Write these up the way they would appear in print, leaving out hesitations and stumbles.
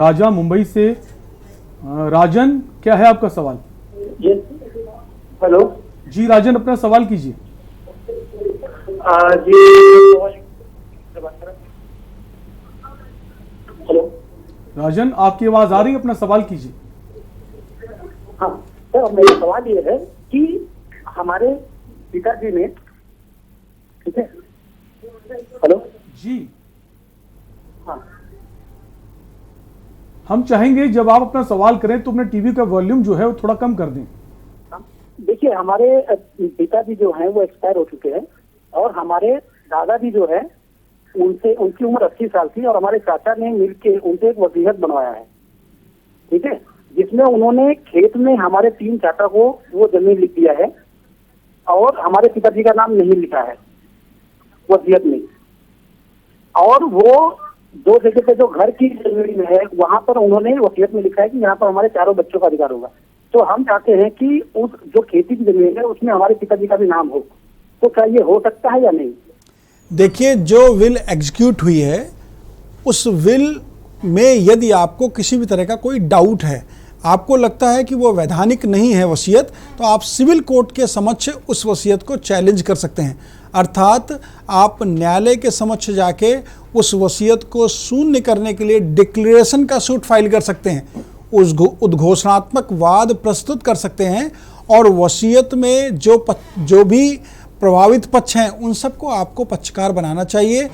राजा मुंबई से। राजन, क्या है आपका सवाल? हेलो जी राजन, अपना सवाल कीजिए। जी हेलो राजन, आपकी आवाज आ रही है, अपना सवाल कीजिए। हाँ सर, मेरा सवाल ये है कि हमारे पिताजी ने, ठीक है, हेलो जी, हाँ, हम चाहेंगे जब आप अपना सवाल करें तो अपने टीवी का वॉल्यूम जो है वो थोड़ा कम कर दें। देखिए हमारे पिताजी जो हैं वो एक्सपायर हो चुके हैं और हमारे दादाजी जो है उनसे उनकी उम्र 80 साल थी और हमारे चाचा ने मिलके उनसे एक वसीयत बनवाया है, ठीक है, जिसमें उन्होंने खेत में हमारे 3 चाचा को वो जमीन लिख दिया है और हमारे पिताजी का नाम नहीं लिखा है वसीयत में। और वो 2 जगह पे जो घर की जमीन है वहां पर उन्होंने वसीयत में लिखा है कि यहाँ पर हमारे चारों बच्चों का अधिकार होगा। तो हम चाहते हैं कि उस जो खेती की जमीन है उसमें हमारे पिताजी का भी नाम हो, तो क्या ये हो सकता है या नहीं? देखिए, जो विल एग्जीक्यूट हुई है उस विल में यदि आपको किसी भी तरह का कोई डाउट है, आपको लगता है कि वो वैधानिक नहीं है वसीयत, तो आप सिविल कोर्ट के समक्ष उस वसीयत को चैलेंज कर सकते हैं। अर्थात आप न्यायालय के समक्ष जाके उस वसीयत को शून्य करने के लिए डिक्लेरेशन का सूट फाइल कर सकते हैं, उस उद्घोषणात्मक वाद प्रस्तुत कर सकते हैं और वसीयत में जो भी प्रभावित पक्ष हैं उन सबको आपको पक्षकार बनाना चाहिए।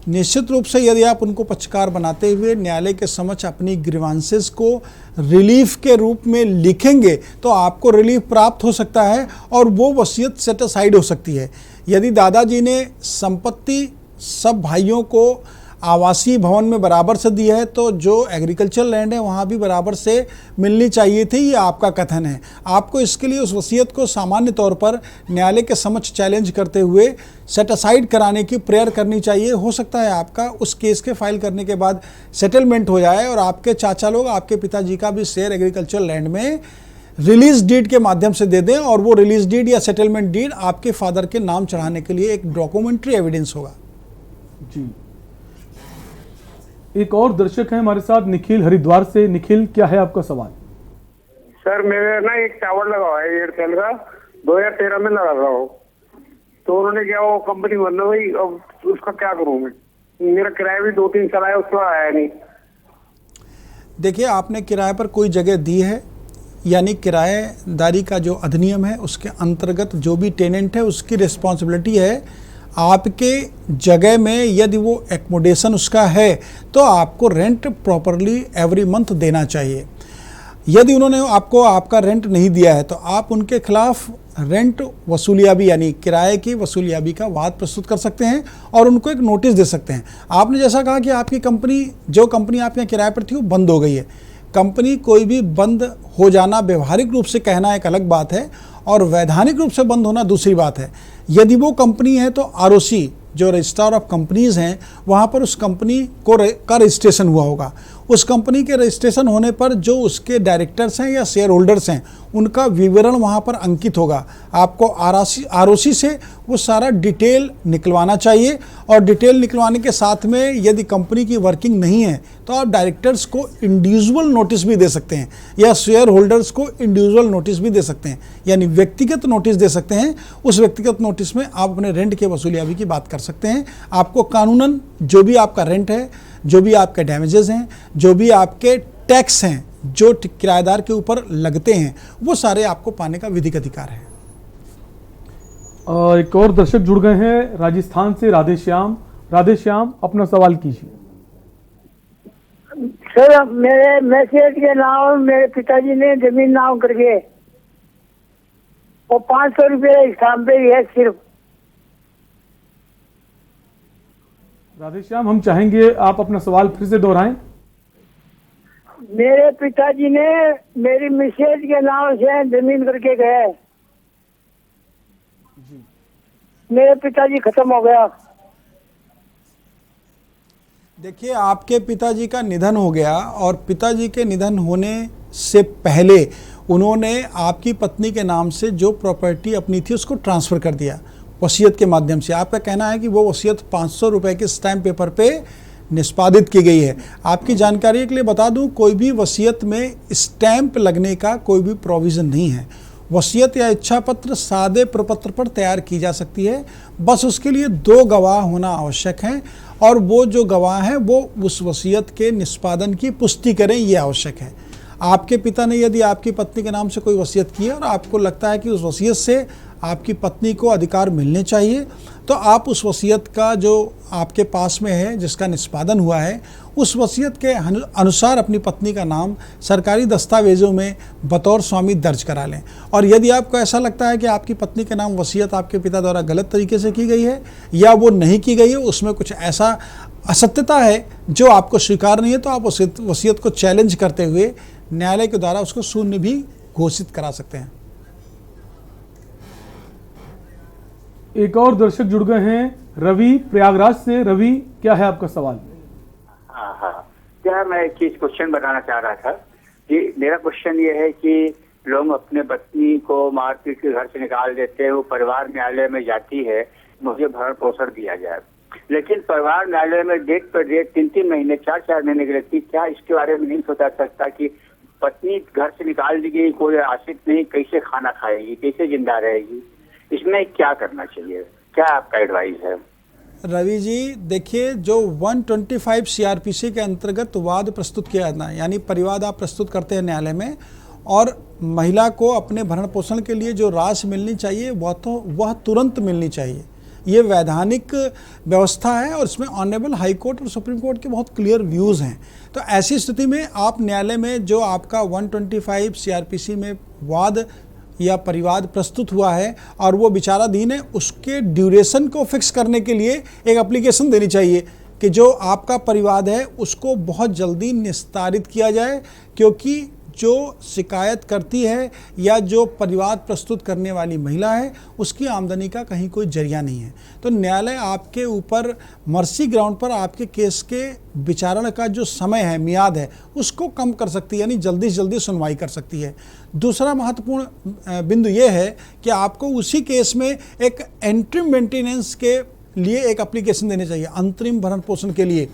निश्चित रूप से यदि आप उनको पक्षकार बनाते हुए न्यायालय के समक्ष अपनी ग्रीवांसेस को रिलीफ के रूप में लिखेंगे तो आपको रिलीफ प्राप्त हो सकता है और वो वसीयत सेट असाइड हो सकती है। यदि दादाजी ने संपत्ति सब भाइयों को आवासीय भवन में बराबर से दी है तो जो एग्रीकल्चर लैंड है वहाँ भी बराबर से मिलनी चाहिए थी, ये आपका कथन है। आपको इसके लिए उस वसीयत को सामान्य तौर पर न्यायालय के समक्ष चैलेंज करते हुए सेट असाइड कराने की प्रेयर करनी चाहिए। हो सकता है आपका उस केस के फाइल करने के बाद सेटलमेंट हो जाए और आपके चाचा लोग आपके पिताजी का भी शेयर एग्रीकल्चर लैंड में रिलीज डीड के माध्यम से दे दें और वो रिलीज डीड या सेटलमेंट डीड आपके फादर के नाम चढ़ाने के लिए एक डॉक्यूमेंट्री एविडेंस होगा। जी, एक और दर्शक है हमारे साथ, निखिल हरिद्वार से। निखिल, क्या है आपका सवाल? सर मेरे ना एक टावर लगा हुआ है एयरटेल का, 2013 में लगा रहा हूँ, तो उन्होंने क्या वो कंपनी बंद हो गई, अब उसका क्या करूँ मैं? मेरा किराया भी 2-3 साल आया, उसका आया नहीं। देखिए, आपने किराए पर कोई जगह दी है, यानी किराएदारी का जो अधिनियम है उसके अंतर्गत जो भी टेनेंट है उसकी रिस्पॉन्सिबिलिटी है आपके जगह में, यदि वो एकोमोडेशन उसका है तो आपको रेंट प्रॉपरली एवरी मंथ देना चाहिए। यदि उन्होंने आपको आपका रेंट नहीं दिया है तो आप उनके खिलाफ रेंट वसूलियाबी यानी किराए की वसूलियाबी का वाद प्रस्तुत कर सकते हैं और उनको एक नोटिस दे सकते हैं। आपने जैसा कहा कि आपकी कंपनी, जो कंपनी आपके यहाँ किराए पर थी वो बंद हो गई है। कंपनी कोई भी बंद हो जाना व्यवहारिक रूप से कहना एक अलग बात है और वैधानिक रूप से बंद होना दूसरी बात है। यदि वो कंपनी है तो आरओसी जो रजिस्ट्रार ऑफ कंपनीज हैं वहाँ पर उस कंपनी का रजिस्ट्रेशन हुआ होगा। उस कंपनी के रजिस्ट्रेशन होने पर जो उसके डायरेक्टर्स हैं या शेयर होल्डर्स हैं उनका विवरण वहाँ पर अंकित होगा। आपको आरओसी से वो सारा डिटेल निकलवाना चाहिए और डिटेल निकलवाने के साथ में यदि कंपनी की वर्किंग नहीं है तो आप डायरेक्टर्स को इंडिविजुअल नोटिस भी दे सकते हैं या शेयर होल्डर्स को इंडिविजुअल नोटिस भी दे सकते हैं, यानी व्यक्तिगत नोटिस दे सकते हैं। उस व्यक्तिगत नोटिस में आप अपने रेंट के वसूलियाबी की बात कर सकते हैं। आपको कानूनन जो भी आपका रेंट है, जो भी आपके डैमेजेस हैं, जो भी आपके टैक्स हैं जो किराएदार के ऊपर लगते हैं, वो सारे आपको पाने का विधिक अधिकार है। एक और दर्शक जुड़ गए हैं राजस्थान से, राधेश्याम। राधेश्याम, अपना सवाल कीजिए। सर, मेरे मैसेज के नाम मेरे पिताजी ने जमीन नाम करके वो 500 रुपये हिसाब पे ही है सिर्फ। राधेश्याम, हम चाहेंगे आप अपना सवाल फिर से दोहराएं। मेरे पिताजी ने मेरी मिसेज के नाम से जमीन करके गए, मेरे पिताजी खत्म हो गया। देखिए, आपके पिताजी का निधन हो गया और पिताजी के निधन होने से पहले उन्होंने आपकी पत्नी के नाम से जो प्रॉपर्टी अपनी थी उसको ट्रांसफ़र कर दिया वसीयत के माध्यम से। आपका कहना है कि वो वसीयत 500 रुपये के स्टैम्प पेपर पे निष्पादित की गई है। आपकी जानकारी के लिए बता दूं, कोई भी वसीयत में स्टैंप लगने का कोई भी प्रोविज़न नहीं है। वसीयत या इच्छा पत्र सादे प्रपत्र पर तैयार की जा सकती है, बस उसके लिए 2 गवाह होना आवश्यक है, और वो जो गवाह हैं वो उस वसीयत के निष्पादन की पुष्टि करें, ये आवश्यक है। आपके पिता ने यदि आपकी पत्नी के नाम से कोई वसीयत की है और आपको लगता है कि उस वसीयत से आपकी पत्नी को अधिकार मिलने चाहिए, तो आप उस वसीयत का जो आपके पास में है, जिसका निष्पादन हुआ है, उस वसीयत के अनुसार अपनी पत्नी का नाम सरकारी दस्तावेज़ों में बतौर स्वामी दर्ज करा लें। और यदि आपको ऐसा लगता है कि आपकी पत्नी के नाम वसीयत आपके पिता द्वारा गलत तरीके से की गई है या वो नहीं की गई है, उसमें कुछ ऐसा असत्यता है जो आपको स्वीकार नहीं है, तो आप उस वसीयत को चैलेंज करते हुए न्यायालय के द्वारा उसको शून्य भी घोषित करा सकते हैं। एक और दर्शक जुड़ गए हैं, रवि प्रयागराज से। रवि, क्या है आपका सवाल? हाँ, क्या मैं एक चीज क्वेश्चन बताना चाह रहा था कि मेरा क्वेश्चन ये है कि लोग अपने पत्नी को मारपीट के घर से निकाल देते हैं, वो परिवार न्यायालय में जाती है, मुझे भरण पोषण दिया जाए, लेकिन परिवार न्यायालय में डेट पर डेट 3-3 महीने 4-4 महीने की रहती। क्या इसके बारे में नहीं सोचा सकता कि पत्नी घर से निकाल दी गई, कोई आश्रित नहीं, कैसे खाना खाएगी, कैसे जिंदा रहेगी, इसमें क्या करना चाहिए? क्या आपका एडवाइस है? रवि जी, देखिए, जो 125 सीआरपीसी के अंतर्गत वाद प्रस्तुत किया जाना है, यानी परिवाद आप प्रस्तुत करते हैं न्यायालय में, और महिला को अपने भरण पोषण के लिए जो राशि मिलनी चाहिए वह तुरंत मिलनी चाहिए। ये वैधानिक व्यवस्था है और इसमें ऑनरेबल हाई कोर्ट और सुप्रीम कोर्ट के बहुत क्लियर व्यूज़ हैं। तो ऐसी स्थिति में आप न्यायालय में जो आपका 125 सीआरपीसी में वाद या परिवाद प्रस्तुत हुआ है और वो विचाराधीन है, उसके ड्यूरेशन को फिक्स करने के लिए एक एप्लीकेशन देनी चाहिए कि जो आपका परिवाद है उसको बहुत जल्दी निस्तारित किया जाए, क्योंकि जो शिकायत करती है या जो परिवाद प्रस्तुत करने वाली महिला है उसकी आमदनी का कहीं कोई जरिया नहीं है। तो न्यायालय आपके ऊपर मर्सी ग्राउंड पर आपके केस के विचारण का जो समय है, मियाद है, उसको कम कर सकती है, यानी जल्दी से जल्दी सुनवाई कर सकती है। दूसरा महत्वपूर्ण बिंदु ये है कि आपको उसी केस में एक एंट्रीम मेंटेनेंस के लिए एक एप्लीकेशन देनी चाहिए, अंतरिम भरण पोषण के लिए।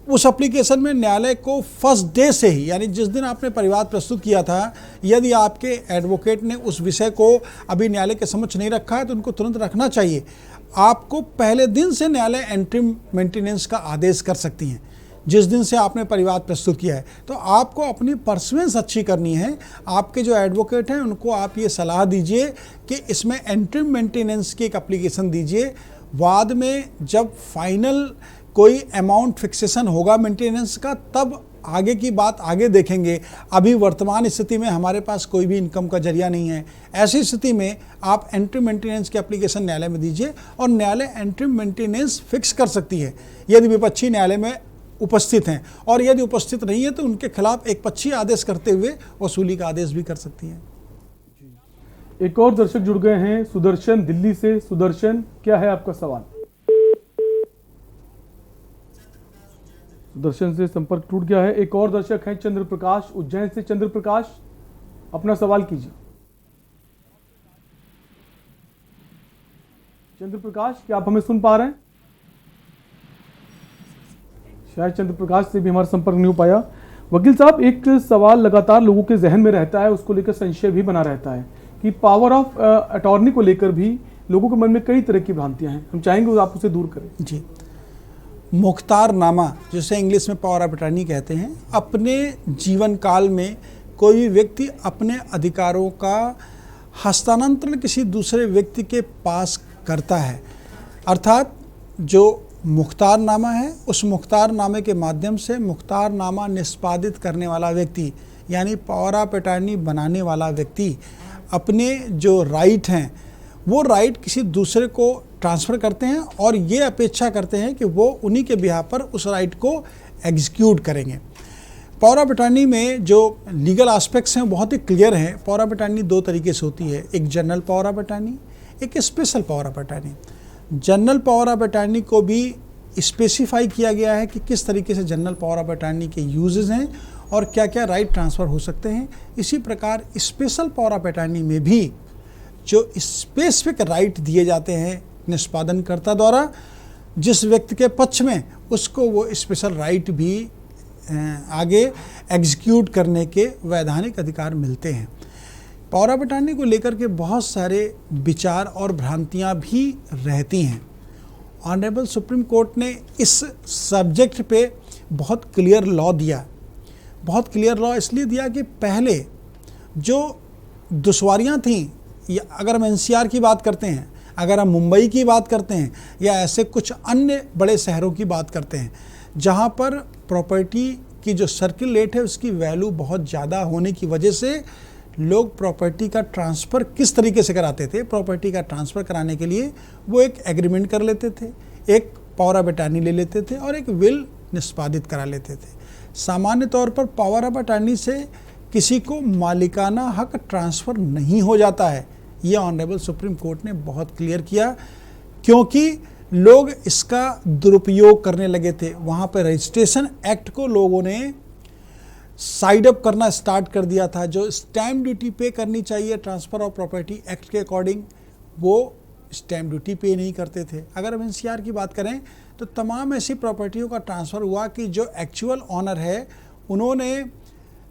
उस एप्लीकेशन में न्यायालय को फर्स्ट डे से ही, यानी जिस दिन आपने परिवाद प्रस्तुत किया था, यदि आपके एडवोकेट ने उस विषय को अभी न्यायालय के समक्ष नहीं रखा है तो उनको तुरंत रखना चाहिए। आपको पहले दिन से न्यायालय एंट्रीम मेंटेनेंस का आदेश कर सकती हैं, जिस दिन से आपने परिवाद प्रस्तुत किया है। तो आपको अपनी परसुएंस अच्छी करनी है। आपके जो एडवोकेट हैं उनको आप ये सलाह दीजिए कि इसमें एंट्रीम मेंटेनेंस की एक एप्लीकेशन दीजिए। बाद में जब फाइनल कोई अमाउंट फिक्सेशन होगा मेंटेनेंस का, तब आगे की बात आगे देखेंगे। अभी वर्तमान स्थिति में हमारे पास कोई भी इनकम का जरिया नहीं है। ऐसी स्थिति में आप एंट्री मेंटेनेंस की एप्लीकेशन न्यायालय में दीजिए और न्यायालय एंट्री मेंटेनेंस फिक्स कर सकती है यदि विपक्षी न्यायालय में उपस्थित हैं, और यदि उपस्थित नहीं है तो उनके खिलाफ एक पक्षी आदेश करते हुए वसूली का आदेश भी कर सकती है। एक और दर्शक जुड़ गए हैं, सुदर्शन दिल्ली से। सुदर्शन, क्या है आपका सवाल? सुदर्शन से संपर्क टूट गया है। एक और दर्शक हैं, चंद्र प्रकाश उज्जैन से। चंद्र प्रकाश, अपना सवाल कीजिए। चंद्र प्रकाश, क्या आप हमें सुन पा रहे हैं? शायद चंद्र प्रकाश से भी हमारा संपर्क नहीं हो पाया। वकील साहब, एक सवाल लगातार लोगों के जहन में रहता है, उसको लेकर संशय भी बना रहता है कि पावर ऑफ अटॉर्नी को लेकर भी लोगों के मन में कई तरह की भ्रांतियां हैं। हम चाहेंगे आप उसे दूर करें। जी, मुख्तारनामा, जिसे इंग्लिश में पावर ऑफ अटॉर्नी कहते हैं, अपने जीवन काल में कोई भी व्यक्ति अपने अधिकारों का हस्तांतरण किसी दूसरे व्यक्ति के पास करता है। अर्थात जो मुख्तारनामा है, उस मुख्तारनामे के माध्यम से मुख्तारनामा निष्पादित करने वाला व्यक्ति, यानी पावर ऑफ अटॉर्नी बनाने वाला व्यक्ति, अपने जो राइट हैं वो राइट किसी दूसरे को ट्रांसफ़र करते हैं और ये अपेक्षा करते हैं कि वो उन्हीं के बिहाफ पर उस राइट को एग्जीक्यूट करेंगे। पावर ऑफ अटॉर्नी में जो लीगल एस्पेक्ट्स हैं बहुत ही क्लियर हैं। पावर ऑफ अटॉर्नी 2 तरीके से होती है, एक जनरल पावर ऑफ अटॉर्नी, एक special power of attorney. General power of attorney को भी स्पेसिफाई किया गया है कि किस तरीके से जनरल पावर ऑफ अटॉर्नी के यूजेस हैं और क्या क्या राइट ट्रांसफ़र हो सकते हैं। इसी प्रकार स्पेशल पावर ऑफ अटॉर्नी में भी जो स्पेसिफिक राइट दिए जाते हैं निष्पादनकर्ता द्वारा जिस व्यक्ति के पक्ष में उसको वो स्पेशल राइट भी आगे एग्जीक्यूट करने के वैधानिक अधिकार मिलते हैं। पावर ऑफ अटॉर्नी को लेकर के बहुत सारे विचार और भ्रांतियां भी रहती हैं। ऑनरेबल सुप्रीम कोर्ट ने इस सब्जेक्ट पे बहुत क्लियर लॉ दिया। बहुत क्लियर लॉ इसलिए दिया कि पहले जो दुश्वारियां थीं, या अगर हम एनसीआर की बात करते हैं, अगर हम मुंबई की बात करते हैं, या ऐसे कुछ अन्य बड़े शहरों की बात करते हैं जहां पर प्रॉपर्टी की जो सर्किल रेट है उसकी वैल्यू बहुत ज़्यादा होने की वजह से लोग प्रॉपर्टी का ट्रांसफ़र किस तरीके से कराते थे, प्रॉपर्टी का ट्रांसफ़र कराने के लिए वो एक एग्रीमेंट कर लेते थे, एक पावर ऑफ अटॉर्नी ले लेते थे और एक विल निष्पादित करा लेते थे। सामान्य तौर पर पावर ऑफ अटॉर्नी से किसी को मालिकाना हक ट्रांसफ़र नहीं हो जाता है। ये ऑनरेबल सुप्रीम कोर्ट ने बहुत क्लियर किया, क्योंकि लोग इसका दुरुपयोग करने लगे थे। वहाँ पर रजिस्ट्रेशन एक्ट को लोगों ने साइड अप करना स्टार्ट कर दिया था। जो स्टैम्प ड्यूटी पे करनी चाहिए ट्रांसफ़र ऑफ प्रॉपर्टी एक्ट के अकॉर्डिंग, वो स्टैम्प ड्यूटी पे नहीं करते थे। अगर हम एनसीआर की बात करें तो तमाम ऐसी प्रॉपर्टियों का ट्रांसफ़र हुआ कि जो एक्चुअल ऑनर है उन्होंने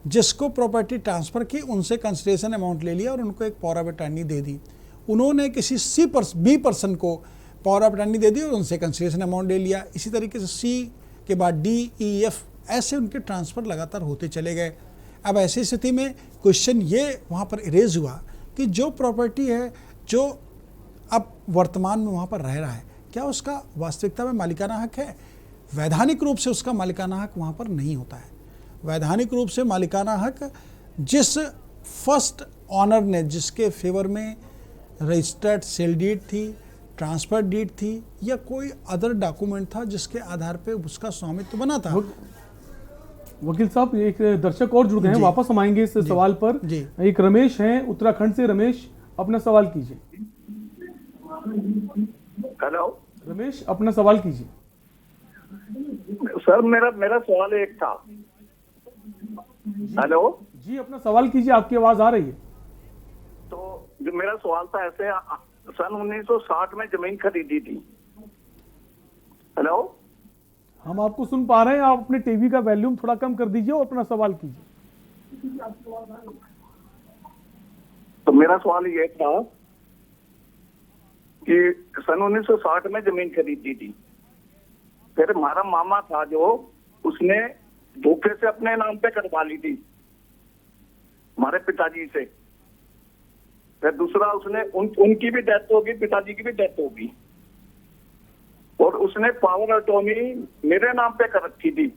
जिसको प्रॉपर्टी ट्रांसफ़र की उनसे कंसिडरेशन अमाउंट ले लिया और उनको एक पावर ऑफ अटॉर्नी दे दी। उन्होंने किसी बी पर्सन को पावर ऑफ अटॉर्नी दे दी और उनसे कंसिडरेशन अमाउंट ले लिया। इसी तरीके से सी के बाद डी, ई, एफ, ऐसे उनके ट्रांसफ़र लगातार होते चले गए। अब ऐसी स्थिति में क्वेश्चन ये वहाँ पर इरेज हुआ कि जो प्रॉपर्टी है जो अब वर्तमान में वहाँ पर रह रहा है, क्या उसका वास्तविकता में मालिकाना हक है? वैधानिक रूप से उसका मालिकाना हक वहाँ पर नहीं होता है। वैधानिक रूप से मालिकाना हक जिस फर्स्ट ऑनर ने, जिसके फेवर में रजिस्टर्ड सेल डीड थी, ट्रांसफर डीड थी या कोई अदर डॉक्यूमेंट था जिसके आधार पे उसका स्वामित्व बना था। वकील साहब, एक दर्शक और जुड़ गए हैं, वापस हम आएंगे इस सवाल पर। जी। एक रमेश हैं उत्तराखंड से। रमेश, अपना सवाल कीजिए। हेलो रमेश, अपना सवाल कीजिए। सर, मेरा सवाल एक था। हेलो जी, अपना सवाल कीजिए, आपकी आवाज आ रही है। तो जो मेरा सवाल था, ऐसे सन 1960 में जमीन खरीदी थी। हेलो, हम आपको सुन पा रहे हैं, आप अपने टीवी का वॉल्यूम थोड़ा कम कर दीजिए और अपना सवाल कीजिए। तो मेरा सवाल ये था कि सन 1960 में जमीन खरीदी थी, फिर हमारा मामा था जो उसने धोखे से अपने नाम पे करवा ली थी हमारे पिताजी से। फिर दूसरा उसने उनकी भी डेथ होगी, पिताजी की भी डेथ होगी, और उसने पावर अटॉर्नी मेरे नाम पे कर रखी थी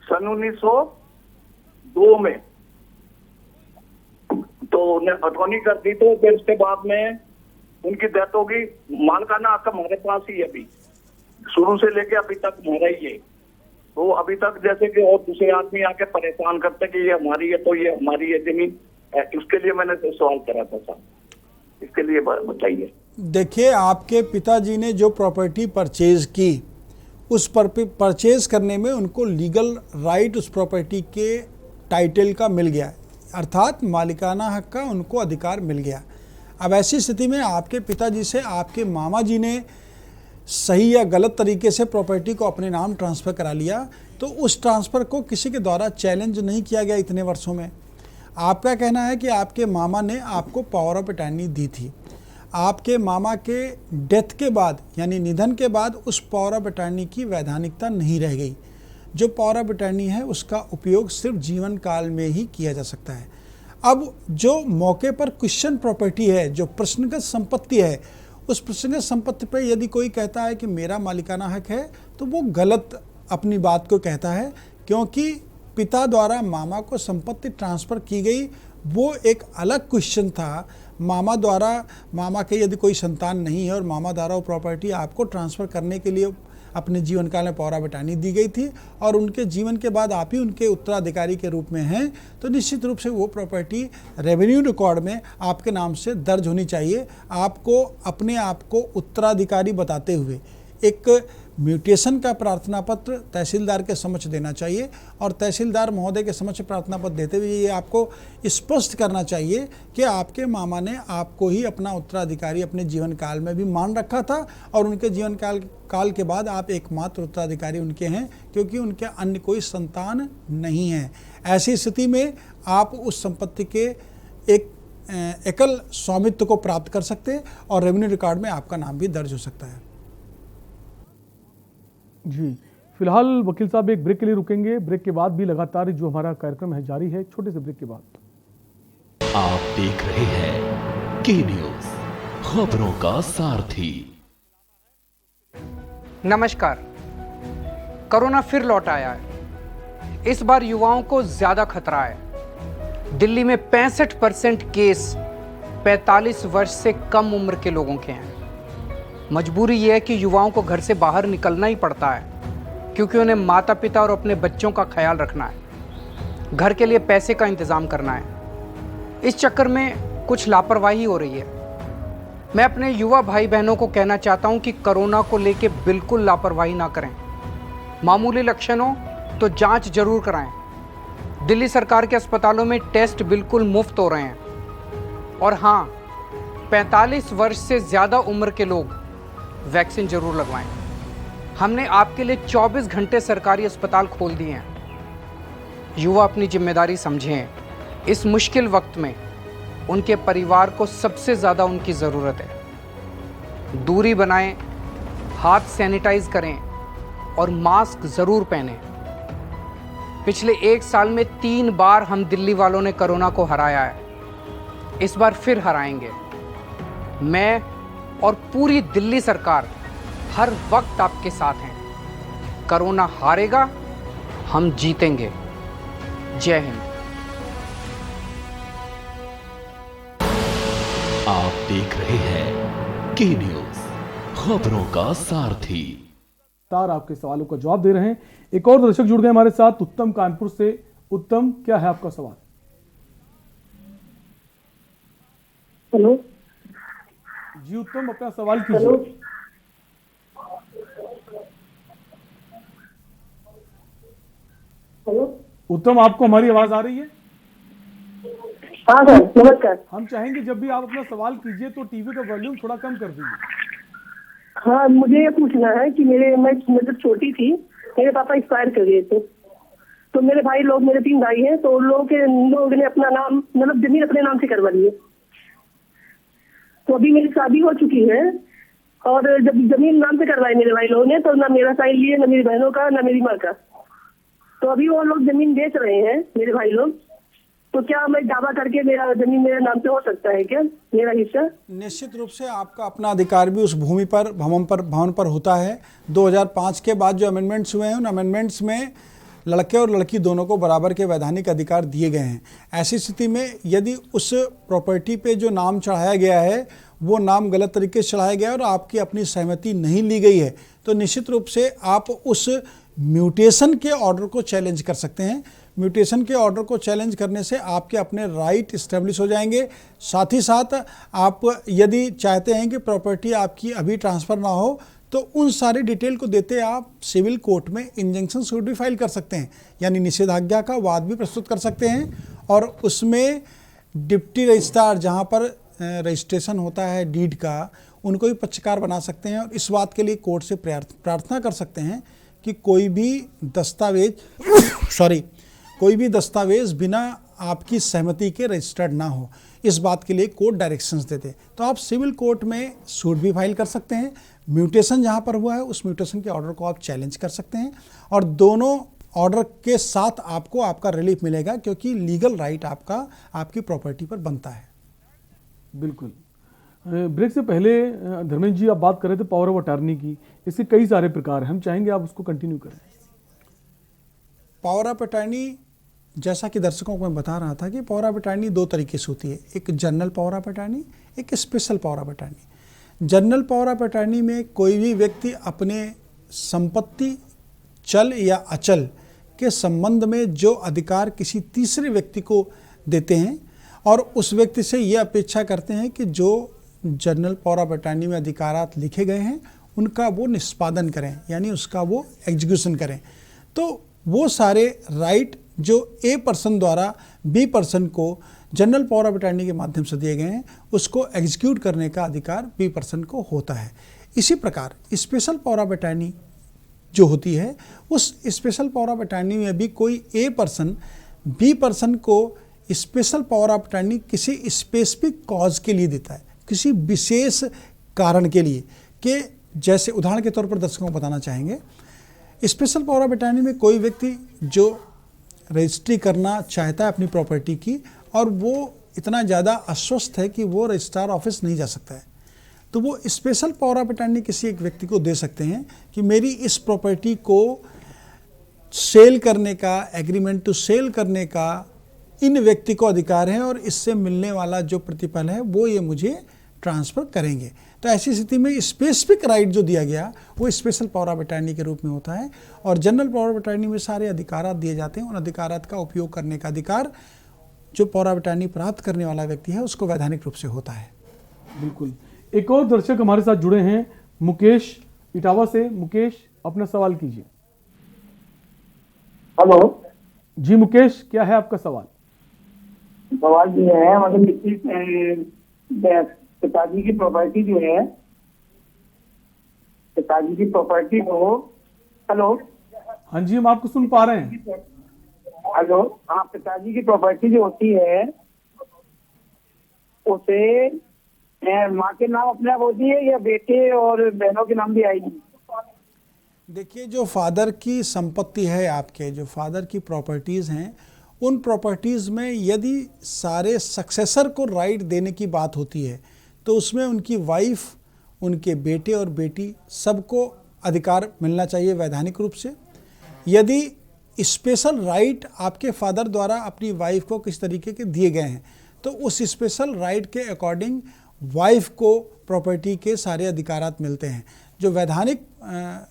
सन 1902 में। तो उन्हें अटॉर्नी कर दी, तो फिर उसके बाद में उनकी डेथ होगी। मालिकाना हक हमारे पास ही है, अभी शुरू से लेके अभी तक हमारा ही है। तो अभी तक जैसे कि और दूसरे आदमी आके परेशान करते कि ये हमारी है, तो ये हमारी है जमीन। इसके लिए मैंने सवाल करा था साहब, इसके लिए बताइए। देखिए, आपके पिताजी ने जो प्रॉपर्टी परचेज की, उस परचेज करने में उनको लीगल राइट उस प्रॉपर्टी के टाइटल का मिल गया, अर्थात मालिकाना हक का उनको अधिकार मिल गया। अब ऐसी स्थिति में आपके पिताजी से आपके मामा जी ने सही या गलत तरीके से प्रॉपर्टी को अपने नाम ट्रांसफ़र करा लिया, तो उस ट्रांसफ़र को किसी के द्वारा चैलेंज नहीं किया गया इतने वर्षों में। आपका कहना है कि आपके मामा ने आपको पावर ऑफ अटॉर्नी दी थी। आपके मामा के डेथ के बाद, यानी निधन के बाद, उस पावर ऑफ अटॉर्नी की वैधानिकता नहीं रह गई। जो पावर ऑफ अटॉर्नी है उसका उपयोग सिर्फ जीवन काल में ही किया जा सकता है। अब जो मौके पर क्वेश्चन प्रॉपर्टी है, जो प्रश्नगत संपत्ति है, उस प्रश्नगत संपत्ति पर यदि कोई कहता है कि मेरा मालिकाना हक है, तो वो गलत अपनी बात को कहता है, क्योंकि पिता द्वारा मामा को संपत्ति ट्रांसफ़र की गई, वो एक अलग क्वेश्चन था। मामा द्वारा, मामा के यदि कोई संतान नहीं है और मामा द्वारा वो प्रॉपर्टी आपको ट्रांसफ़र करने के लिए अपने जीवन काल में पावर ऑफ अटॉर्नी दी गई थी और उनके जीवन के बाद आप ही उनके उत्तराधिकारी के रूप में हैं, तो निश्चित रूप से वो प्रॉपर्टी रेवेन्यू रिकॉर्ड में आपके नाम से दर्ज होनी चाहिए। आपको अपने आप को उत्तराधिकारी बताते हुए एक म्यूटेशन का प्रार्थना पत्र तहसीलदार के समक्ष देना चाहिए और तहसीलदार महोदय के समक्ष प्रार्थना पत्र देते हुए ये आपको स्पष्ट करना चाहिए कि आपके मामा ने आपको ही अपना उत्तराधिकारी अपने जीवन काल में भी मान रखा था और उनके जीवन काल के बाद आप एकमात्र उत्तराधिकारी उनके हैं, क्योंकि उनके अन्य कोई संतान नहीं है। ऐसी स्थिति में आप उस संपत्ति के एक एकल स्वामित्व को प्राप्त कर सकते हैं और रेवेन्यू रिकॉर्ड में आपका नाम भी दर्ज हो सकता है। जी, फिलहाल वकील साहब एक ब्रेक के लिए रुकेंगे। ब्रेक के बाद भी लगातार जो हमारा कार्यक्रम है जारी है। छोटे से ब्रेक के बाद आप देख रहे हैं के न्यूज, खबरों का सारथी। नमस्कार। कोरोना फिर लौट आया है। इस बार युवाओं को ज्यादा खतरा है। दिल्ली में 65% केस 45 वर्ष से कम उम्र के लोगों के हैं। मजबूरी यह है कि युवाओं को घर से बाहर निकलना ही पड़ता है, क्योंकि उन्हें माता पिता और अपने बच्चों का ख्याल रखना है, घर के लिए पैसे का इंतजाम करना है। इस चक्कर में कुछ लापरवाही हो रही है। मैं अपने युवा भाई बहनों को कहना चाहता हूं कि कोरोना को लेकर बिल्कुल लापरवाही ना करें। मामूली लक्षण हो तो जांच जरूर कराएं। दिल्ली सरकार के अस्पतालों में टेस्ट बिल्कुल मुफ्त हो रहे हैं। और हाँ, 45 वर्ष से ज़्यादा उम्र के लोग वैक्सीन जरूर लगवाएं। हमने आपके लिए 24 घंटे सरकारी अस्पताल खोल दिए हैं। युवा अपनी जिम्मेदारी समझें। इस मुश्किल वक्त में उनके परिवार को सबसे ज़्यादा उनकी ज़रूरत है। दूरी बनाएं, हाथ सैनिटाइज करें और मास्क ज़रूर पहनें। पिछले 1 साल में 3 बार हम दिल्ली वालों ने कोरोना को हराया है। इस बार फिर हराएंगे। मैं और पूरी दिल्ली सरकार हर वक्त आपके साथ हैं। कोरोना हारेगा, हम जीतेंगे। जय हिंद। आप देख रहे हैं के न्यूज, खबरों का सारथी। आपके सवालों का जवाब दे रहे हैं। एक और दर्शक जुड़ गए हमारे साथ, उत्तम कानपुर से। उत्तम, क्या है आपका सवाल? हेलो जी उत्तम, अपना सवाल कीजिए। हेलो उत्तम, आपको हमारी आवाज आ रही है? हाँ सर, नमस्कार। हम चाहेंगे जब भी आप अपना सवाल कीजिए तो टीवी का वॉल्यूम थोड़ा कम कर दीजिए। हाँ, मुझे ये पूछना है कि मैं जब छोटी थी, मेरे पापा एक्सपायर कर गए थे, तो मेरे भाई लोग, मेरे 3 भाई हैं, तो उन लोगों ने अपना नाम, मतलब जमीन अपने नाम से करवा लिए। तो अभी मेरी शादी हो चुकी है और जब जमीन नाम से करवाई मेरे भाई लोगों ने, तो ना मेरा साइन लिए, ना मेरी बहनों का, ना मेरी माँ का। तो अभी वो लोग जमीन बेच रहे हैं मेरे भाई लोग, तो क्या मैं दावा करके मेरा जमीन मेरे नाम पे हो सकता है क्या, मेरा हिस्सा? निश्चित रूप से आपका अपना अधिकार भी उस भूमि पर, भवन पर होता है। 2005 के बाद जो अमेंडमेंट्स हुए हैं, उन अमेंडमेंट्स में लड़के और लड़की दोनों को बराबर के वैधानिक अधिकार दिए गए हैं। ऐसी स्थिति में यदि उस प्रॉपर्टी पे जो नाम चढ़ाया गया है वो नाम गलत तरीके से चढ़ाया गया है और आपकी अपनी सहमति नहीं ली गई है, तो निश्चित रूप से आप उस म्यूटेशन के ऑर्डर को चैलेंज कर सकते हैं। म्यूटेशन के ऑर्डर को चैलेंज करने से आपके अपने राइट इस्टेब्लिश हो जाएंगे। साथ ही साथ आप यदि चाहते हैं कि प्रॉपर्टी आपकी अभी ट्रांसफ़र ना हो, तो उन सारे डिटेल को देते आप सिविल कोर्ट में इंजंक्शन सूट भी फाइल कर सकते हैं, यानी निषेधाज्ञा का वाद भी प्रस्तुत कर सकते हैं। और उसमें डिप्टी रजिस्ट्रार, जहाँ पर रजिस्ट्रेशन होता है डीड का, उनको भी पक्षकार बना सकते हैं। और इस बात के लिए कोर्ट से प्रार्थना कर सकते हैं कि कोई भी दस्तावेज बिना आपकी सहमति के रजिस्टर्ड ना हो, इस बात के लिए कोर्ट डायरेक्शंस देते। तो आप सिविल कोर्ट में सूट भी फाइल कर सकते हैं। म्यूटेशन जहां पर हुआ है उस म्यूटेशन के ऑर्डर को आप चैलेंज कर सकते हैं, और दोनों ऑर्डर के साथ आपको आपका रिलीफ मिलेगा, क्योंकि लीगल राइट आपका आपकी प्रॉपर्टी पर बनता है। बिल्कुल। ब्रेक से पहले धर्मेंद्र जी आप बात कर रहे थे पावर ऑफ अटॉर्नी की। इसके कई सारे प्रकार हैं, हम चाहेंगे आप उसको कंटिन्यू करें। पावर ऑफ अटॉर्नी, जैसा कि दर्शकों को मैं बता रहा था कि पावर ऑफ अटॉर्नी 2 तरीके से होती है, एक जनरल पावर ऑफ अटॉर्नी, एक special power of attorney. General power of attorney में कोई भी व्यक्ति अपने संपत्ति चल या अचल के संबंध में जो अधिकार किसी तीसरे व्यक्ति को देते हैं और उस व्यक्ति से ये अपेक्षा करते हैं कि जो जनरल पावर ऑफ अटॉर्नी में अधिकारात लिखे गए हैं उनका वो निष्पादन करें, यानी उसका वो एग्जीक्यूशन करें। तो वो सारे राइट जो ए पर्सन द्वारा बी पर्सन को जनरल पावर ऑफ अटॉर्नी के माध्यम से दिए गए हैं, उसको एग्जीक्यूट करने का अधिकार बी पर्सन को होता है। इसी प्रकार स्पेशल पावर ऑफ अटॉर्नी जो होती है, उस स्पेशल पावर ऑफ अटॉर्नी में भी कोई ए पर्सन बी पर्सन को स्पेशल पावर ऑफ अटॉर्नी किसी स्पेसिफिक कॉज के लिए देता है, किसी विशेष कारण के लिए। कि जैसे उदाहरण के तौर पर दर्शकों को बताना चाहेंगे, स्पेशल पावर ऑफ अटॉर्नी में कोई व्यक्ति जो रजिस्ट्री करना चाहता है अपनी प्रॉपर्टी की, और वो इतना ज़्यादा अस्वस्थ है कि वो रजिस्ट्रार ऑफिस नहीं जा सकता है, तो वो स्पेशल पावर ऑफ अटॉर्नी किसी एक व्यक्ति को दे सकते हैं कि मेरी इस प्रॉपर्टी को सेल करने का, एग्रीमेंट टू सेल करने का इन व्यक्ति को अधिकार है, और इससे मिलने वाला जो प्रतिफल है वो ये मुझे ट्रांसफ़र करेंगे। तो ऐसी स्थिति में स्पेसिफिक राइट जो दिया गया वो स्पेशल पावर ऑफ अटॉर्नी के रूप में होता है, और जनरल पावर ऑफ अटॉर्नी में सारे अधिकारात दिए जाते हैं। उन अधिकारात का उपयोग करने का अधिकार जो पावर ऑफ अटॉर्नी प्राप्त करने वाला व्यक्ति है उसको वैधानिक रूप से होता है। बिल्कुल। एक और दर्शक हमारे साथ जुड़े हैं, मुकेश इटावा से। मुकेश, अपना सवाल कीजिए। हेलो जी मुकेश, क्या है आपका सवाल? सवाल ये है, मतलब किसी पिताजी की प्रॉपर्टी जो है, पिताजी की प्रॉपर्टी को, हेलो हाँ जी, हम आपको सुन पा रहे हैं। हेलो, हाँ, पिताजी की प्रॉपर्टी जो होती है उसे माँ के नाम अपने आप होती है या बेटे और बहनों के नाम भी आएगी? देखिए, जो फादर की संपत्ति है, आपके जो फादर की प्रॉपर्टीज़ हैं, उन प्रॉपर्टीज़ में यदि सारे सक्सेसर को राइट देने की बात होती है तो उसमें उनकी वाइफ, उनके बेटे और बेटी सबको अधिकार मिलना चाहिए वैधानिक रूप से। यदि स्पेशल राइट आपके फादर द्वारा अपनी वाइफ को किस तरीके के दिए गए हैं तो उस स्पेशल राइट के अकॉर्डिंग वाइफ को प्रॉपर्टी के सारे अधिकारात मिलते हैं। जो वैधानिक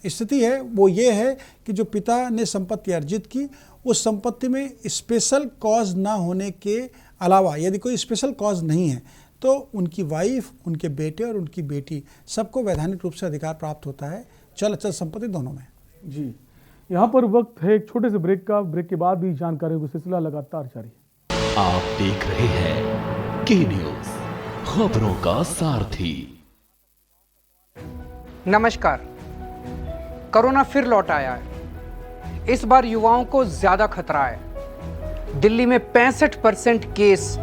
स्थिति है वो ये है कि जो पिता ने संपत्ति अर्जित की, उस संपत्ति में स्पेशल कॉज ना होने के अलावा यदि कोई स्पेशल कॉज नहीं है तो उनकी वाइफ, उनके बेटे और उनकी बेटी सबको वैधानिक रूप से अधिकार प्राप्त होता है, चल अचल संपत्ति दोनों में। जी, यहाँ पर वक्त है एक छोटे से ब्रेक का। ब्रेक के बाद भी जानकारी का सिलसिला लगातार जारी है। आप देख रहे हैं के न्यूज़, खबरों का सारथी। नमस्कार। कोरोना फिर लौट आया है। इस बार युवाओं को ज्यादा खतरा है। दिल्ली में 65% केस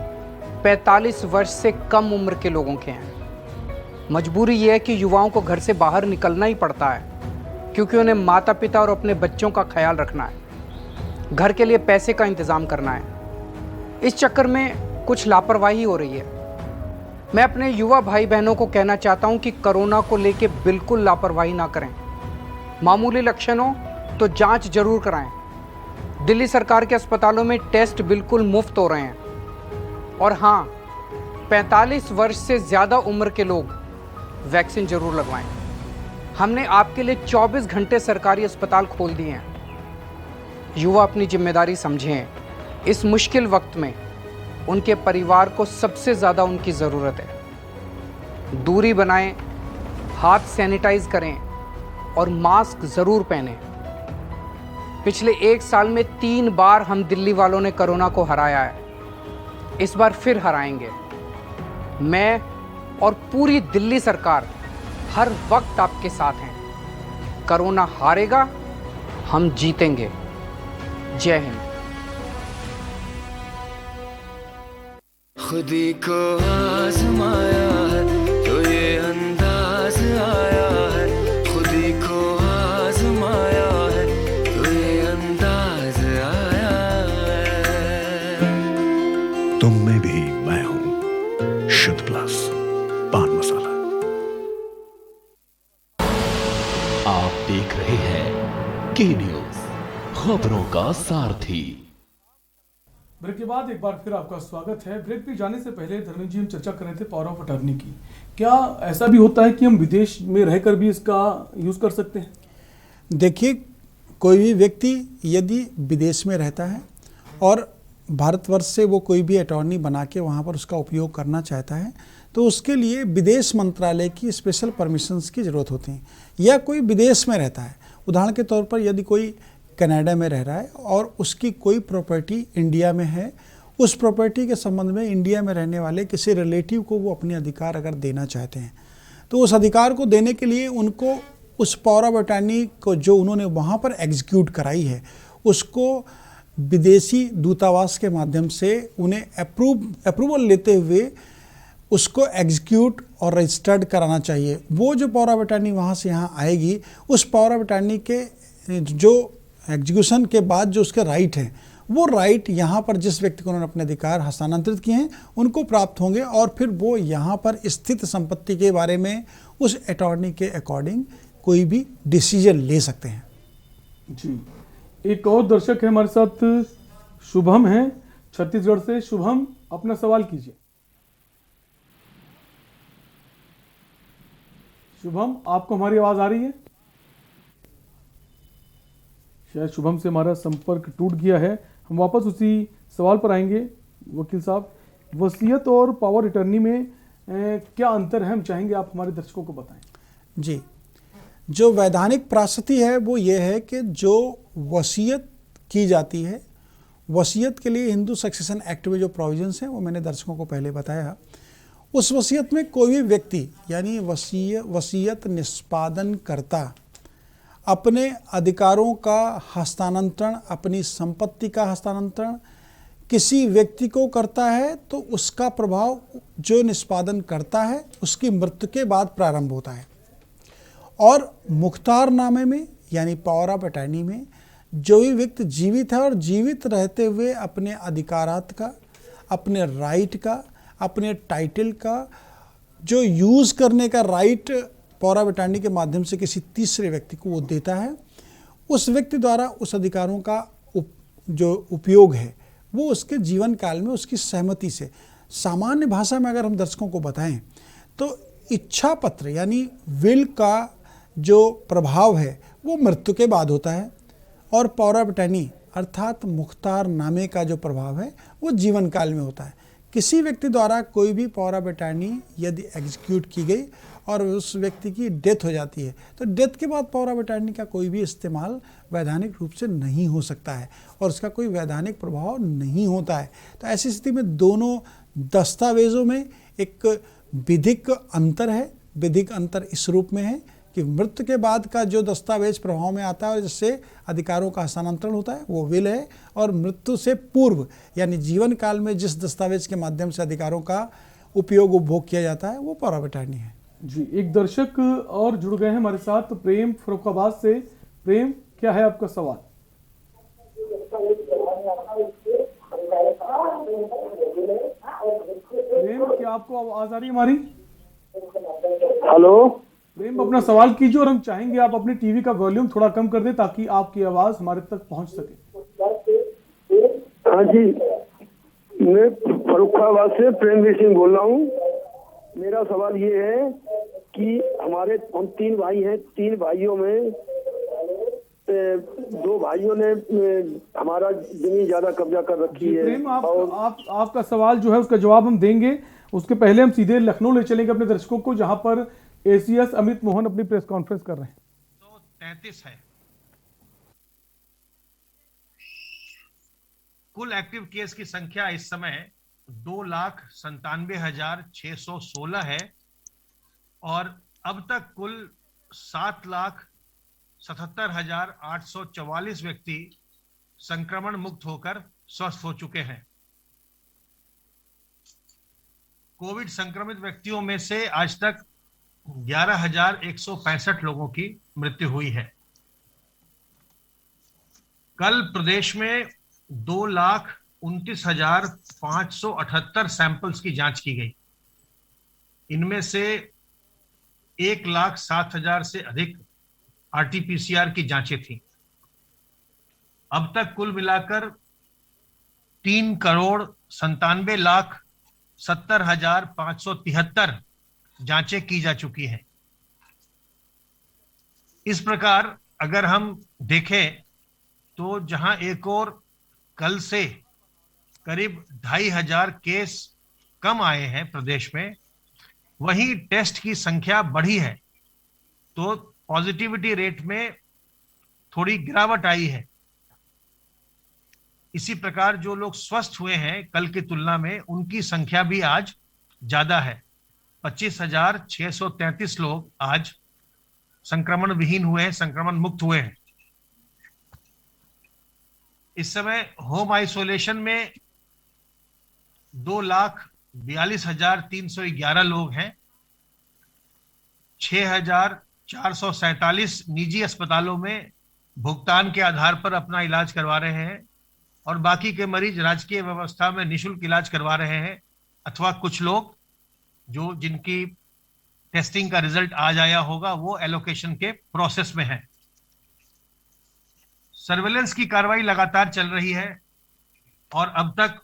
45 वर्ष से कम उम्र के लोगों के हैं। मजबूरी यह है कि युवाओं को घर से बाहर निकलना ही पड़ता है क्योंकि उन्हें माता पिता और अपने बच्चों का ख्याल रखना है, घर के लिए पैसे का इंतजाम करना है। इस चक्कर में कुछ लापरवाही हो रही है। मैं अपने युवा भाई बहनों को कहना चाहता हूं कि कोरोना को लेकर बिल्कुल लापरवाही ना करें। मामूली लक्षण हो तो जांच जरूर कराएं। दिल्ली सरकार के अस्पतालों में टेस्ट बिल्कुल मुफ्त हो रहे हैं। और हाँ, 45 वर्ष से ज़्यादा उम्र के लोग वैक्सीन जरूर लगवाएं। हमने आपके लिए 24 घंटे सरकारी अस्पताल खोल दिए हैं। युवा अपनी जिम्मेदारी समझें। इस मुश्किल वक्त में उनके परिवार को सबसे ज़्यादा उनकी ज़रूरत है। दूरी बनाएं, हाथ सैनिटाइज करें और मास्क ज़रूर पहनें। पिछले 1 साल में 3 बार हम दिल्ली वालों ने कोरोना को हराया है। इस बार फिर हराएंगे। मैं और पूरी दिल्ली सरकार हर वक्त आपके साथ हैं। कोरोना हारेगा, हम जीतेंगे। जय हिंद। खुदी को आजमाया है तो ये अंदाज आया है, खुदी को आजमाया है तो ये अंदाज आया है। तुम में भी मैं हूं, शुद्ध प्लस पान मसाला। आप देख रहे हैं के न्यूज़, खबरों का सारथी। ब्रेक के बाद एक बार फिर आपका स्वागत है। ब्रेक पे जाने से पहले धर्मेंद्र जी, हम चर्चा कर रहे थे पावर ऑफ अटॉर्नी की। क्या ऐसा भी होता है कि हम विदेश में रहकर भी इसका यूज़ कर सकते हैं? देखिए, कोई भी व्यक्ति यदि विदेश में रहता है और भारतवर्ष से वो कोई भी अटॉर्नी बना के वहाँ पर उसका उपयोग करना चाहता है तो उसके लिए विदेश मंत्रालय की स्पेशल परमिशंस की ज़रूरत होती है, या कोई विदेश में रहता है। उदाहरण के तौर पर यदि कोई कनाडा में रह रहा है और उसकी कोई प्रॉपर्टी इंडिया में है, उस प्रॉपर्टी के संबंध में इंडिया में रहने वाले किसी रिलेटिव को वो अपने अधिकार अगर देना चाहते हैं तो उस अधिकार को देने के लिए उनको उस पावर ऑफ अटॉर्नी को जो उन्होंने वहाँ पर एग्जीक्यूट कराई है उसको विदेशी दूतावास के माध्यम से उन्हें अप्रूवल लेते हुए उसको एग्जीक्यूट और रजिस्टर्ड कराना चाहिए। वो जो पावर ऑफ अटॉर्नी वहाँ से यहाँ आएगी, उस पावर ऑफ अटॉर्नी के जो एग्जीक्यूशन के बाद जो उसके राइट हैं, वो राइट यहाँ पर जिस व्यक्ति को उन्होंने अपने अधिकार हस्तांतरित किए हैं उनको प्राप्त होंगे और फिर वो यहाँ पर स्थित संपत्ति के बारे में उस अटॉर्नी के अकॉर्डिंग कोई भी डिसीजन ले सकते हैं। जी, एक और दर्शक है हमारे साथ, शुभम है छत्तीसगढ़ से। शुभम, अपना सवाल कीजिए। शुभम, आपको हमारी आवाज आ रही है? शायद शुभम से हमारा संपर्क टूट गया है। हम वापस उसी सवाल पर आएंगे। वकील साहब, वसीयत और पावर अटॉर्नी में क्या अंतर है, हम चाहेंगे आप हमारे दर्शकों को बताएं। जी, जो वैधानिक प्रासति है वो ये है कि जो वसीयत की जाती है, वसीयत के लिए हिंदू सक्सेशन एक्ट में जो प्रोविजंस हैं वो मैंने दर्शकों को पहले बताया। उस वसीयत में कोई भी व्यक्ति यानी वसीयत निष्पादन करता अपने अधिकारों का हस्तांतरण, अपनी संपत्ति का हस्तांतरण किसी व्यक्ति को करता है तो उसका प्रभाव जो निष्पादन करता है उसकी मृत्यु के बाद प्रारंभ होता है। और मुख्तारनामे में यानी पावर ऑफ अटॉर्नी में जो भी व्यक्ति जीवित है और जीवित रहते हुए अपने अधिकारात का, अपने राइट का, अपने टाइटल का जो यूज़ करने का राइट पावर ऑफ अटॉर्नी के माध्यम से किसी तीसरे व्यक्ति को वो देता है, उस व्यक्ति द्वारा उस अधिकारों का जो उपयोग है वो उसके जीवन काल में उसकी सहमति से, सामान्य भाषा में अगर हम दर्शकों को बताएं तो इच्छा पत्र यानी विल का जो प्रभाव है वो मृत्यु के बाद होता है और पावर ऑफ अटॉर्नी अर्थात मुख्तारनामे का जो प्रभाव है वो जीवन काल में होता है। किसी व्यक्ति द्वारा कोई भी पावर ऑफ अटॉर्नी यदि एग्जीक्यूट की गई और उस व्यक्ति की डेथ हो जाती है तो डेथ के बाद पावर ऑफ अटॉर्नी का कोई भी इस्तेमाल वैधानिक रूप से नहीं हो सकता है और उसका कोई वैधानिक प्रभाव नहीं होता है। तो ऐसी स्थिति में दोनों दस्तावेज़ों में एक विधिक अंतर है। विधिक अंतर इस रूप में है कि मृत्यु के बाद का जो दस्तावेज प्रभाव में आता है और जिससे अधिकारों का हस्तांतरण होता है वो विल है, और मृत्यु से पूर्व यानी जीवन काल में जिस दस्तावेज के माध्यम से अधिकारों का उपयोग उपभोग किया जाता है वो पावर ऑफ अटॉर्नी है। जी, एक दर्शक और जुड़ गए हैं हमारे साथ, प्रेम फर्रुखाबाद से। प्रेम, क्या है आपका सवाल? प्रेम, क्या आपको आवाज आ रही है हमारी? हेलो प्रेम, अपना सवाल कीजिए और हम चाहेंगे आप अपने टीवी का वॉल्यूम थोड़ा कम कर दें ताकि आपकी आवाज हमारे तक पहुंच सके। हाँ जी, मैं फर्रुखाबाद से प्रेमवीर सिंह बोल रहा हूँ। मेरा सवाल ये है कि हम 3 भाई हैं, 3 भाइयों में 2 भाइयों ने हमारा जमीन ज्यादा कब्जा कर रखी है। प्रेम, आपका सवाल जो है उसका जवाब हम देंगे। उसके पहले हम सीधे लखनऊ ले चलेंगे अपने दर्शकों को, जहां पर एसीएस अमित मोहन अपनी प्रेस कॉन्फ्रेंस कर रहे हैं। 33 है कुल एक्टिव केस की संख्या इस समय 2,97,616 है और अब तक कुल 7,77,844 व्यक्ति संक्रमण मुक्त होकर स्वस्थ हो चुके हैं। कोविड संक्रमित व्यक्तियों में से आज तक 11,165 लोगों की मृत्यु हुई है। कल प्रदेश में 2,29,578 सैंपल्स की जांच की गई। इनमें से 1,07,000 से अधिक आरटीपीसीआर की जांचें थी। अब तक कुल मिलाकर 3,97,70,573 जांचें की जा चुकी हैं। इस प्रकार अगर हम देखें तो जहां एक और कल से करीब 2500 केस कम आए हैं प्रदेश में, वहीं टेस्ट की संख्या बढ़ी है, तो पॉजिटिविटी रेट में थोड़ी गिरावट आई है। इसी प्रकार जो लोग स्वस्थ हुए हैं कल की तुलना में, उनकी संख्या भी आज ज्यादा है। 25,633 लोग आज संक्रमण विहीन हुए हैं, संक्रमण मुक्त हुए हैं। इस समय होम आइसोलेशन में 2,42,311 लोग हैं। 6,447 निजी अस्पतालों में भुगतान के आधार पर अपना इलाज करवा रहे हैं और बाकी के मरीज राजकीय व्यवस्था में निःशुल्क इलाज करवा रहे हैं, अथवा कुछ लोग जो जिनकी टेस्टिंग का रिजल्ट आज आया होगा वो एलोकेशन के प्रोसेस में है। सर्वेलेंस की कार्रवाई लगातार चल रही है और अब तक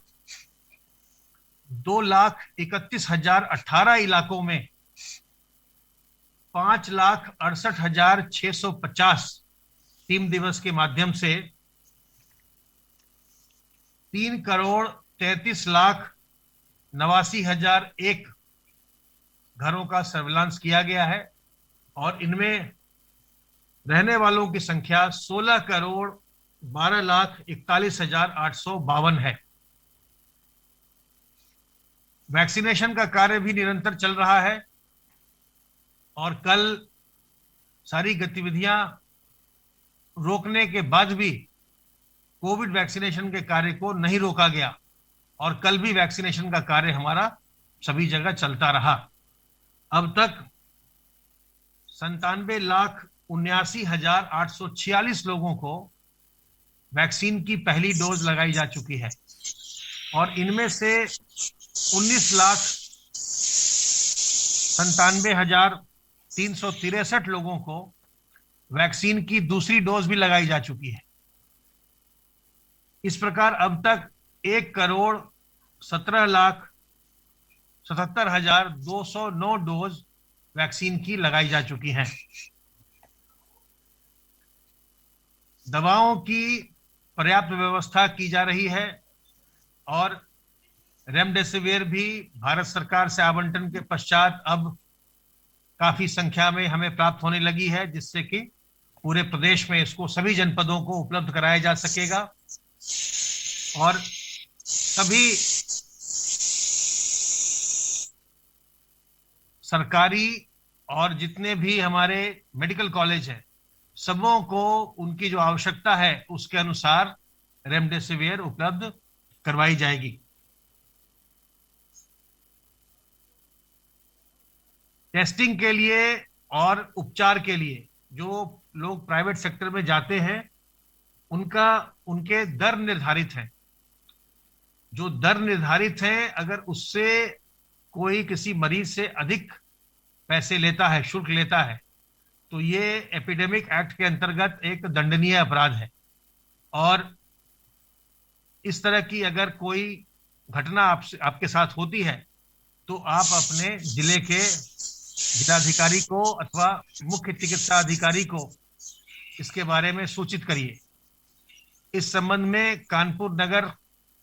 2,31,018 इलाकों में 5,68,650 टीम दिवस के माध्यम से 3,33,89,001 घरों का सर्विलांस किया गया है और इनमें रहने वालों की संख्या 16,12,41,852 है। वैक्सीनेशन का कार्य भी निरंतर चल रहा है और कल सारी गतिविधियां रोकने के बाद भी कोविड वैक्सीनेशन के कार्य को नहीं रोका गया और कल भी वैक्सीनेशन का कार्य हमारा सभी जगह चलता रहा। अब तक 97,79,846 लोगों को वैक्सीन की पहली डोज लगाई जा चुकी है और इनमें से 19,97,363 लोगों को वैक्सीन की दूसरी डोज भी लगाई जा चुकी है। इस प्रकार अब तक 1,17,77,209 डोज वैक्सीन की लगाई जा चुकी हैं। दवाओं की पर्याप्त व्यवस्था की जा रही है और रेमडेसिविर भी भारत सरकार से आवंटन के पश्चात अब काफी संख्या में हमें प्राप्त होने लगी है, जिससे कि पूरे प्रदेश में इसको सभी जनपदों को उपलब्ध कराया जा सकेगा और सभी सरकारी और जितने भी हमारे मेडिकल कॉलेज हैं सबों को उनकी जो आवश्यकता है उसके अनुसार रेमडेसिविर उपलब्ध करवाई जाएगी। टेस्टिंग के लिए और उपचार के लिए जो लोग प्राइवेट सेक्टर में जाते हैं उनके दर निर्धारित हैं। जो दर निर्धारित है, अगर उससे कोई किसी मरीज से अधिक पैसे लेता है, शुल्क लेता है, तो ये एपिडेमिक एक्ट के अंतर्गत एक दंडनीय अपराध है और इस तरह की अगर कोई घटना आपके साथ होती है तो आप अपने जिले के जिलाधिकारी को अथवा मुख्य चिकित्सा अधिकारी को इसके बारे में सूचित करिए। इस संबंध में कानपुर नगर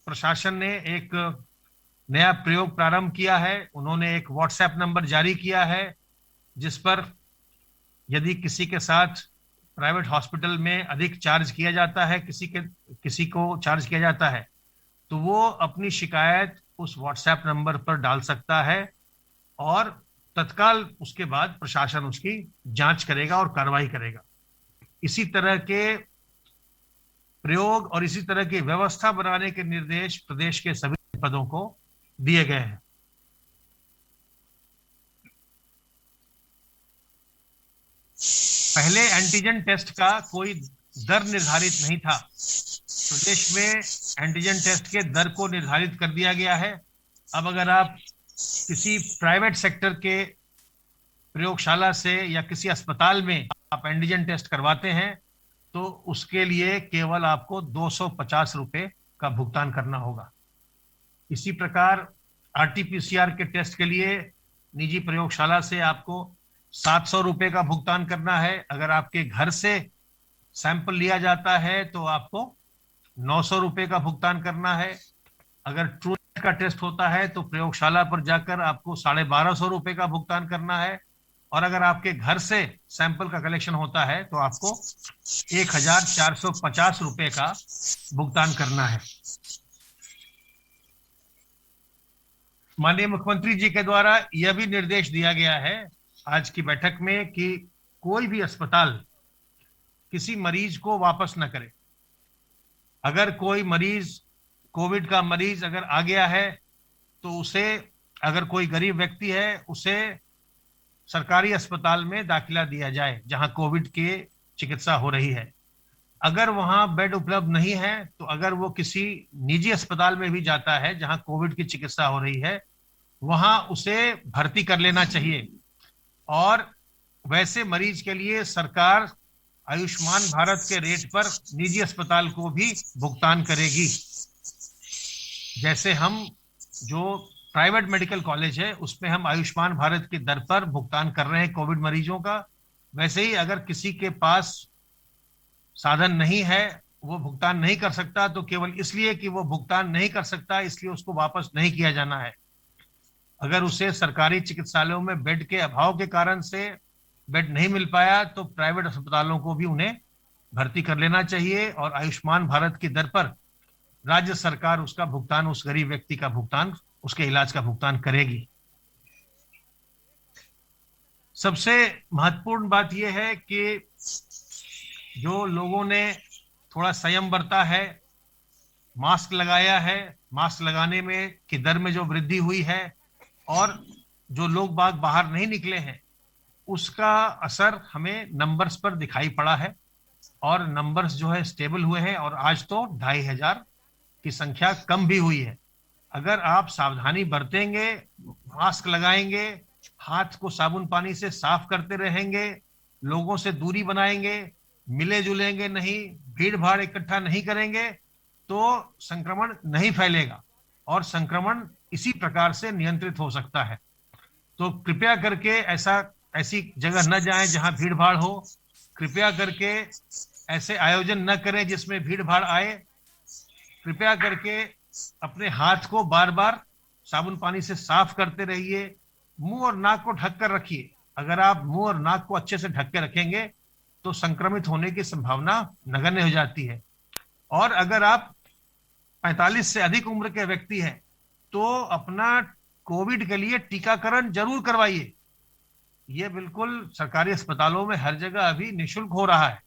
प्रशासन ने एक नया प्रयोग प्रारंभ किया है। उन्होंने एक व्हाट्सएप नंबर जारी किया है जिस पर यदि किसी के साथ प्राइवेट हॉस्पिटल में अधिक चार्ज किया जाता है, किसी को चार्ज किया जाता है, तो वो अपनी शिकायत उस व्हाट्सएप नंबर पर डाल सकता है और तत्काल उसके बाद प्रशासन उसकी जांच करेगा और कार्रवाई करेगा। इसी तरह के प्रयोग और इसी तरह की व्यवस्था बनाने के निर्देश प्रदेश के सभी पदों को दिए गए हैं। पहले एंटीजन टेस्ट का कोई दर निर्धारित नहीं था। प्रदेश में एंटीजन टेस्ट के दर को निर्धारित कर दिया गया है। अब अगर आप किसी प्राइवेट सेक्टर के प्रयोगशाला से या किसी अस्पताल में आप एंटीजन टेस्ट करवाते हैं तो उसके लिए केवल आपको 250 रुपए का भुगतान करना होगा। इसी प्रकार आरटीपीसीआर के टेस्ट के लिए निजी प्रयोगशाला से आपको 700 रुपए का भुगतान करना है। अगर आपके घर से सैंपल लिया जाता है तो आपको 900 रुपए का भुगतान करना है। अगर ट्रू का टेस्ट होता है तो प्रयोगशाला पर जाकर आपको 1250 रुपए का भुगतान करना है, और अगर आपके घर से सैंपल का कलेक्शन होता है तो आपको 1450 रुपए का भुगतान करना है। माननीय मुख्यमंत्री जी के द्वारा यह भी निर्देश दिया गया है आज की बैठक में कि कोई भी अस्पताल किसी मरीज को वापस न करे। अगर कोई मरीज, कोविड का मरीज अगर आ गया है तो उसे, अगर कोई गरीब व्यक्ति है, उसे सरकारी अस्पताल में दाखिला दिया जाए जहां कोविड की चिकित्सा हो रही है। अगर वहां बेड उपलब्ध नहीं है तो अगर वो किसी निजी अस्पताल में भी जाता है जहां कोविड की चिकित्सा हो रही है, वहां उसे भर्ती कर लेना चाहिए। और वैसे मरीज के लिए सरकार आयुष्मान भारत के रेट पर निजी अस्पताल को भी भुगतान करेगी। जैसे हम जो प्राइवेट मेडिकल कॉलेज है उसमें हम आयुष्मान भारत की दर पर भुगतान कर रहे हैं कोविड मरीजों का, वैसे ही अगर किसी के पास साधन नहीं है, वो भुगतान नहीं कर सकता, तो केवल इसलिए कि वो भुगतान नहीं कर सकता इसलिए उसको वापस नहीं किया जाना है। अगर उसे सरकारी चिकित्सालयों में बेड के अभाव के कारण से बेड नहीं मिल पाया तो प्राइवेट अस्पतालों को भी उन्हें भर्ती कर लेना चाहिए, और आयुष्मान भारत की दर पर राज्य सरकार उसका भुगतान, उस गरीब व्यक्ति का भुगतान, उसके इलाज का भुगतान करेगी। सबसे महत्वपूर्ण बात यह है कि जो लोगों ने थोड़ा संयम बरता है, मास्क लगाया है, मास्क लगाने में की दर में जो वृद्धि हुई है, और जो लोग बाग बाहर नहीं निकले हैं, उसका असर हमें नंबर्स पर दिखाई पड़ा है, और नंबर्स जो है स्टेबल हुए हैं, और आज तो 2500 की संख्या कम भी हुई है। अगर आप सावधानी बरतेंगे, मास्क लगाएंगे, हाथ को साबुन पानी से साफ करते रहेंगे, लोगों से दूरी बनाएंगे, मिले जुलेंगे नहीं, भीड़ भाड़ इकट्ठा नहीं करेंगे, तो संक्रमण नहीं फैलेगा और संक्रमण इसी प्रकार से नियंत्रित हो सकता है। तो कृपया करके ऐसी जगह न जाएं जहां भीड़ भाड़ हो। कृपया करके ऐसे आयोजन न करें जिसमें भीड़ भाड़ आए। कृपया करके अपने हाथ को बार बार साबुन पानी से साफ करते रहिए। मुंह और नाक को ढक कर रखिए। अगर आप मुंह और नाक को अच्छे से ढक के रखेंगे तो संक्रमित होने की संभावना नगण्य हो जाती है। और अगर आप 45 से अधिक उम्र के व्यक्ति हैं तो अपना कोविड के लिए टीकाकरण जरूर करवाइए। ये बिल्कुल सरकारी अस्पतालों में हर जगह अभी निःशुल्क हो रहा है,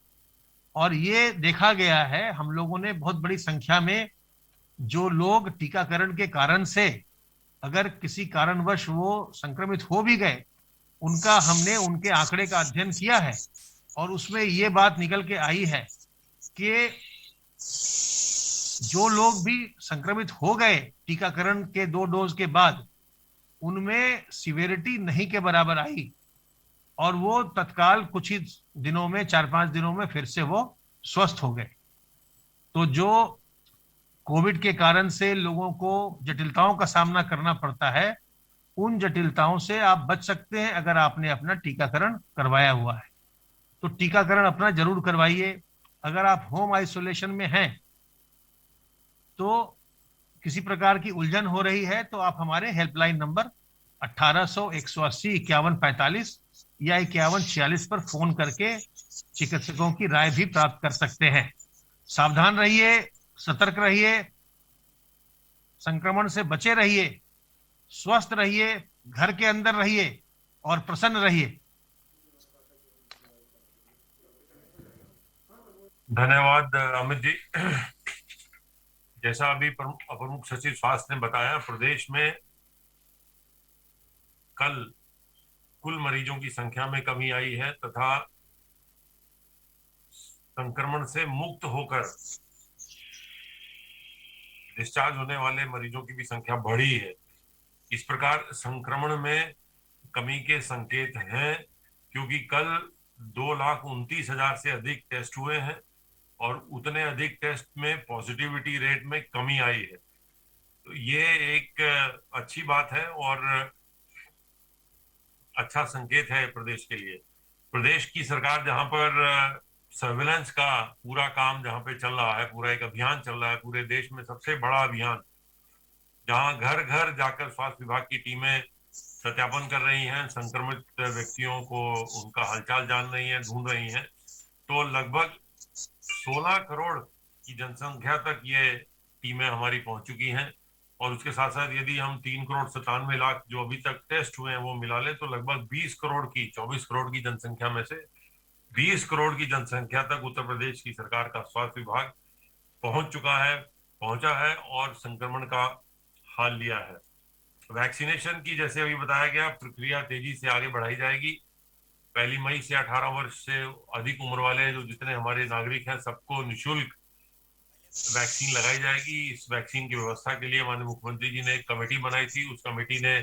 और ये देखा गया है, हम लोगों ने बहुत बड़ी संख्या में जो लोग टीकाकरण के कारण से अगर किसी कारणवश वो संक्रमित हो भी गए, हमने उनके आंकड़े का अध्ययन किया है, और उसमें ये बात निकल के आई है कि जो लोग भी संक्रमित हो गए टीकाकरण के 2 डोज के बाद, उनमें सिवियरिटी नहीं के बराबर आई, और वो तत्काल कुछ ही दिनों में, 4-5 दिनों में फिर से वो स्वस्थ हो गए। तो जो कोविड के कारण से लोगों को जटिलताओं का सामना करना पड़ता है, उन जटिलताओं से आप बच सकते हैं अगर आपने अपना टीकाकरण करवाया हुआ है। तो टीकाकरण अपना जरूर करवाइए। अगर आप होम आइसोलेशन में हैं तो किसी प्रकार की उलझन हो रही है तो आप हमारे हेल्पलाइन नंबर 1800 180 51 45 या 51 46 पर फोन करके चिकित्सकों की राय भी प्राप्त कर सकते हैं। सावधान रहिए, सतर्क रहिए, संक्रमण से बचे रहिए, स्वस्थ रहिए, घर के अंदर रहिए और प्रसन्न रहिए। धन्यवाद अमित जी। जैसा अभी प्रमुख सचिव स्वास्थ्य ने बताया, प्रदेश में कल कुल मरीजों की संख्या में कमी आई है तथा संक्रमण से मुक्त होकर डिस्चार्ज होने वाले मरीजों की भी संख्या बढ़ी है। इस प्रकार संक्रमण में कमी के संकेत हैं, क्योंकि कल 2,29,000 से अधिक टेस्ट हुए हैं और उतने अधिक टेस्ट में पॉजिटिविटी रेट में कमी आई है। तो ये एक अच्छी बात है और अच्छा संकेत है प्रदेश के लिए। प्रदेश की सरकार जहां पर सर्विलेंस का पूरा काम जहां पे चल रहा है, पूरा एक अभियान चल रहा है, पूरे देश में सबसे बड़ा अभियान जहां घर घर जाकर स्वास्थ्य विभाग की टीमें सत्यापन कर रही हैं, संक्रमित व्यक्तियों को उनका हालचाल जान रही हैं, ढूंढ रही हैं। तो लगभग 16 करोड़ की जनसंख्या तक ये टीमें हमारी पहुंच चुकी हैं। और उसके साथ साथ यदि हम 3,97,00,000 जो अभी तक टेस्ट हुए हैं वो मिला ले तो लगभग 20 करोड़ की 24 करोड़ की जनसंख्या में से 20 करोड़ की जनसंख्या तक उत्तर प्रदेश की सरकार का स्वास्थ्य विभाग पहुंचा है और संक्रमण का हाल लिया है। वैक्सीनेशन की जैसे अभी बताया गया प्रक्रिया तेजी से आगे बढ़ाई जाएगी। 1 मई से 18 वर्ष से अधिक उम्र वाले जो जितने हमारे नागरिक हैं सबको निःशुल्क वैक्सीन लगाई जाएगी। इस वैक्सीन की व्यवस्था के लिए माननीय मुख्यमंत्री जी ने एक कमेटी बनाई थी। उस कमेटी ने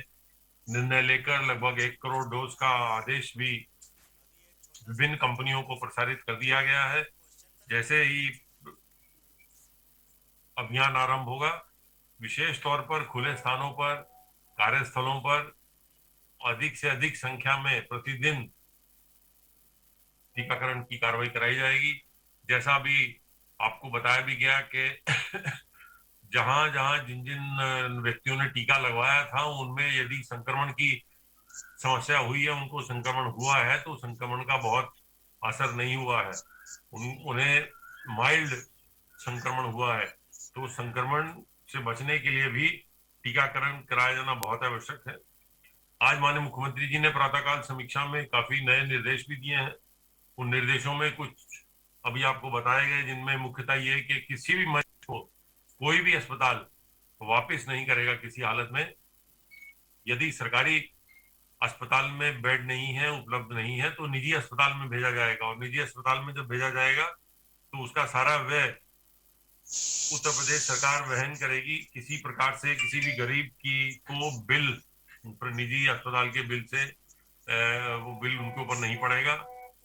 निर्णय लेकर लगभग 1 करोड़ डोज का आदेश भी विभिन्न कंपनियों को प्रसारित कर दिया गया है। जैसे ही अभियान आरंभ होगा, विशेष तौर पर खुले स्थानों पर, कार्यस्थलों पर अधिक से अधिक संख्या में प्रतिदिन टीकाकरण की कार्रवाई कराई जाएगी। जैसा भी आपको बताया भी गया कि जहां जहां जिन जिन व्यक्तियों ने टीका लगवाया था उनमें यदि संक्रमण की समस्या हुई है, उनको संक्रमण हुआ है, तो संक्रमण का बहुत असर नहीं हुआ है, उन्हें माइल्ड संक्रमण हुआ है। तो संक्रमण से बचने के लिए भी टीकाकरण कराया जाना बहुत आवश्यक है। आज माननीय मुख्यमंत्री जी ने प्रातःकाल समीक्षा में काफी नए निर्देश भी दिए हैं। उन निर्देशों में कुछ अभी आपको बताए गए, जिनमें मुख्यतः ये कि किसी भी मरीज को कोई भी अस्पताल वापस नहीं करेगा किसी हालत में। यदि सरकारी अस्पताल में बेड नहीं है, उपलब्ध नहीं है, तो निजी अस्पताल में भेजा जाएगा। और निजी अस्पताल में जब भेजा जाएगा तो उसका सारा व्यय उत्तर प्रदेश सरकार वहन करेगी। किसी प्रकार से किसी भी गरीब की को बिल निजी अस्पताल के बिल से वो बिल उनके ऊपर नहीं पड़ेगा।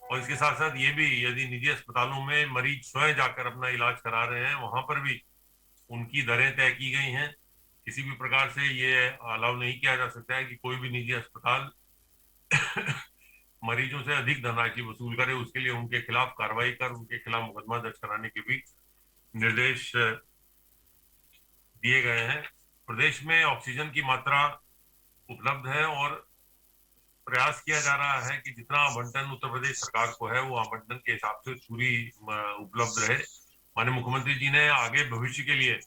और इसके साथ साथ ये भी, यदि निजी अस्पतालों में मरीज स्वयं जाकर अपना इलाज करा रहे हैं, वहां पर भी उनकी दरें तय की गई हैं। किसी भी प्रकार से ये अलाउ नहीं किया जा सकता है कि कोई भी निजी अस्पताल मरीजों से अधिक धनराशि वसूल करे। उसके लिए उनके खिलाफ कार्रवाई कर उनके खिलाफ मुकदमा दर्ज कराने के भी निर्देश दिए गए हैं। प्रदेश में ऑक्सीजन की मात्रा उपलब्ध है और प्रयास किया जा रहा है कि जितना आवंटन उत्तर प्रदेश सरकार को है वो आवंटन के हिसाब से पूरी उपलब्ध रहे। माननीय मुख्यमंत्री जी ने आगे भविष्य के लिए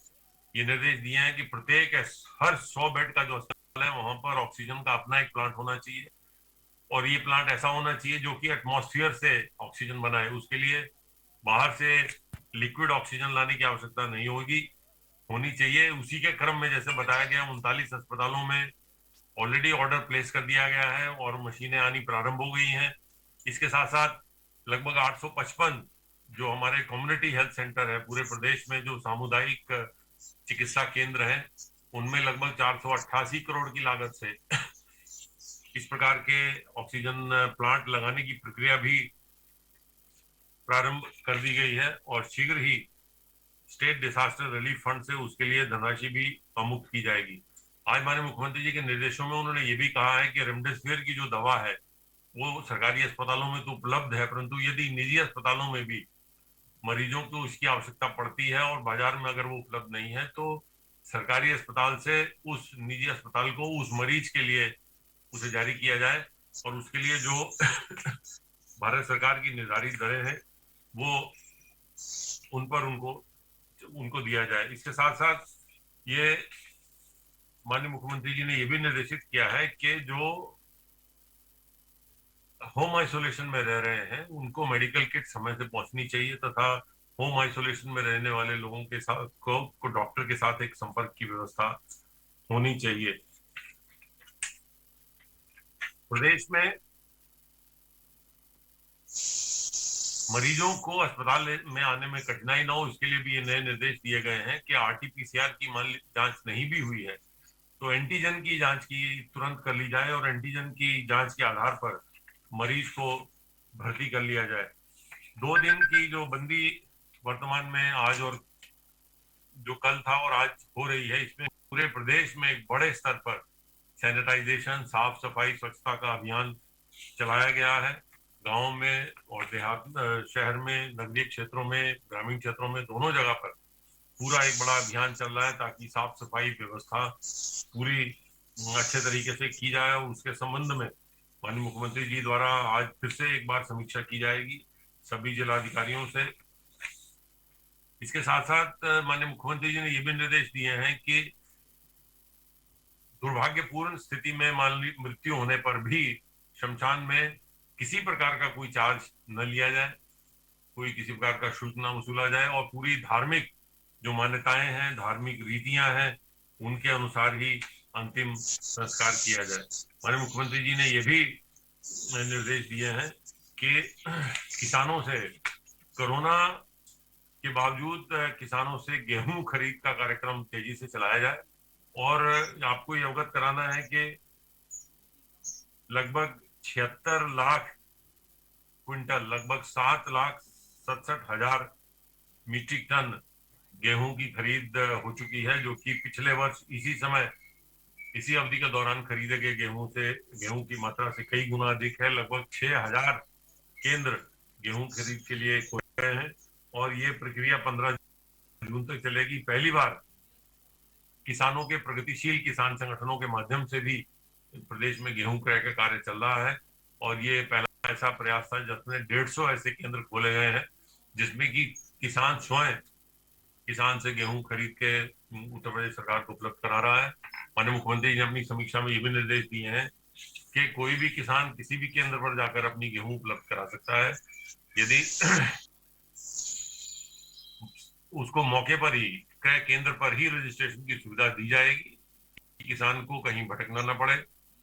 ये निर्देश दिए हैं कि प्रत्येक हर 100 बेड का जो अस्पताल है वहां पर ऑक्सीजन का अपना एक प्लांट होना चाहिए। और ये प्लांट ऐसा होना चाहिए जो कि एटमॉस्फेयर से ऑक्सीजन बनाए। उसके लिए बाहर से लिक्विड ऑक्सीजन लाने की आवश्यकता नहीं होनी चाहिए। उसी के क्रम में जैसे बताया गया 39 अस्पतालों में ऑलरेडी ऑर्डर प्लेस कर दिया गया है और मशीनें आनी प्रारंभ हो गई हैं। इसके साथ साथ लगभग 855 जो हमारे कम्युनिटी हेल्थ सेंटर है पूरे प्रदेश में, जो सामुदायिक चिकित्सा केंद्र हैं, उनमें लगभग 488 करोड़ की लागत से इस प्रकार के ऑक्सीजन प्लांट लगाने की प्रक्रिया भी प्रारंभ कर दी गई है। और शीघ्र ही स्टेट डिजास्टर रिलीफ फंड से उसके लिए धनराशि भी अमुक्त की जाएगी। आज माननीय मुख्यमंत्री जी के निर्देशों में उन्होंने ये भी कहा है कि रेमडेसिविर की जो दवा है वो सरकारी अस्पतालों में तो उपलब्ध है, परंतु यदि निजी अस्पतालों में भी मरीजों को उसकी आवश्यकता पड़ती है और बाजार में अगर वो उपलब्ध नहीं है, तो सरकारी अस्पताल से उस निजी अस्पताल को उस मरीज के लिए उसे जारी किया जाए और उसके लिए जो भारत सरकार की निर्धारित दरें हैं वो उन पर उनको दिया जाए। इसके साथ साथ ये माननीय मुख्यमंत्री जी ने यह भी निर्देशित किया है कि जो होम आइसोलेशन में रह रहे हैं उनको मेडिकल किट समय से पहुंचनी चाहिए तथा होम आइसोलेशन में रहने वाले लोगों के साथ को डॉक्टर के साथ एक संपर्क की व्यवस्था होनी चाहिए। प्रदेश में मरीजों को अस्पताल में आने में कठिनाई न हो, इसके लिए भी ये नए निर्देश दिए गए हैं कि आरटीपीसीआर की मान जांच नहीं भी हुई है तो एंटीजन की जांच की तुरंत कर ली जाए और एंटीजन की जांच के आधार पर मरीज को भर्ती कर लिया जाए। 2 दिन की जो बंदी वर्तमान में आज और जो कल था और आज हो रही है, इसमें पूरे प्रदेश में एक बड़े स्तर पर सैनिटाइजेशन, साफ सफाई, स्वच्छता का अभियान चलाया गया है। गांव में और देहात, शहर में, नगरीय क्षेत्रों में, ग्रामीण क्षेत्रों में, दोनों जगह पर पूरा एक बड़ा अभियान चल रहा है ताकि साफ सफाई व्यवस्था पूरी अच्छे तरीके से की जाए। और उसके संबंध में माननीय मुख्यमंत्री जी द्वारा आज फिर से एक बार समीक्षा की जाएगी सभी जिलाधिकारियों से। इसके साथ साथ माननीय मुख्यमंत्री जी ने ये भी निर्देश दिए हैं कि दुर्भाग्यपूर्ण स्थिति में मान ली मृत्यु होने पर भी शमशान में किसी प्रकार का कोई चार्ज न लिया जाए, कोई किसी प्रकार का शुल्क न वसूला जाए और पूरी धार्मिक जो मान्यताएं हैं, धार्मिक रीतियां हैं, उनके अनुसार ही अंतिम संस्कार किया जाए। माननीय मुख्यमंत्री जी ने ये भी निर्देश दिए हैं कि किसानों से कोरोना के बावजूद किसानों से गेहूं खरीद का कार्यक्रम तेजी से चलाया जाए। और आपको ये अवगत कराना है कि लगभग 76 लाख क्विंटल, लगभग 7,67,000 मीट्रिक टन गेहूं की खरीद हो चुकी है, जो कि पिछले वर्ष इसी अवधि के दौरान खरीदे गए गेहूं की मात्रा से कई गुना अधिक है। लगभग 6,000 केंद्र गेहूं खरीद के लिए खोले गए हैं और ये प्रक्रिया 15 जून तक चलेगी। पहली बार किसानों के प्रगतिशील किसान संगठनों के माध्यम से भी प्रदेश में गेहूं क्रय का कार्य चल रहा है और ये पहला ऐसा प्रयास था जिसमें 150 ऐसे केंद्र खोले गए हैं जिसमें कि किसान स्वयं किसान से गेहूं खरीद के उत्तर प्रदेश सरकार को उपलब्ध करा रहा है। माननीय मुख्यमंत्री जी ने अपनी समीक्षा में ये भी निर्देश दिए हैं कि कोई भी किसान किसी भी केंद्र पर जाकर अपनी गेहूं उपलब्ध करा सकता है। यदि उसको मौके पर ही क्रय केंद्र पर ही रजिस्ट्रेशन की सुविधा दी जाएगी, किसान को कहीं भटकना न पड़े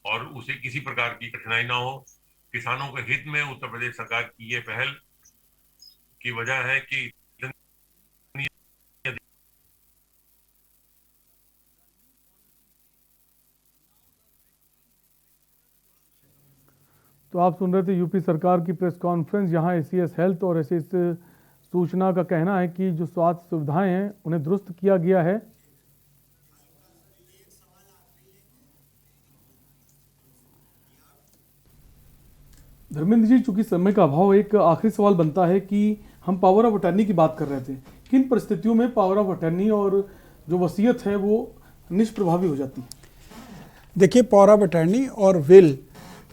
और उसे किसी प्रकार की कठिनाई ना हो। किसानों के हित में उत्तर प्रदेश सरकार की ये पहल की वजह है कि तो आप सुन रहे थे यूपी सरकार की प्रेस कॉन्फ्रेंस। यहाँ एसीएस हेल्थ और एसीएस सूचना का कहना है कि जो स्वास्थ्य सुविधाएं हैं उन्हें दुरुस्त किया गया है। धर्मेंद्र जी, चूंकि समय का अभाव, एक आखिरी सवाल बनता है कि हम पावर ऑफ अटर्नी की बात कर रहे थे, किन परिस्थितियों में पावर ऑफ अटर्नी और जो वसीयत है वो निष्प्रभावी हो जाती है? देखिए, पावर ऑफ अटर्नी और विल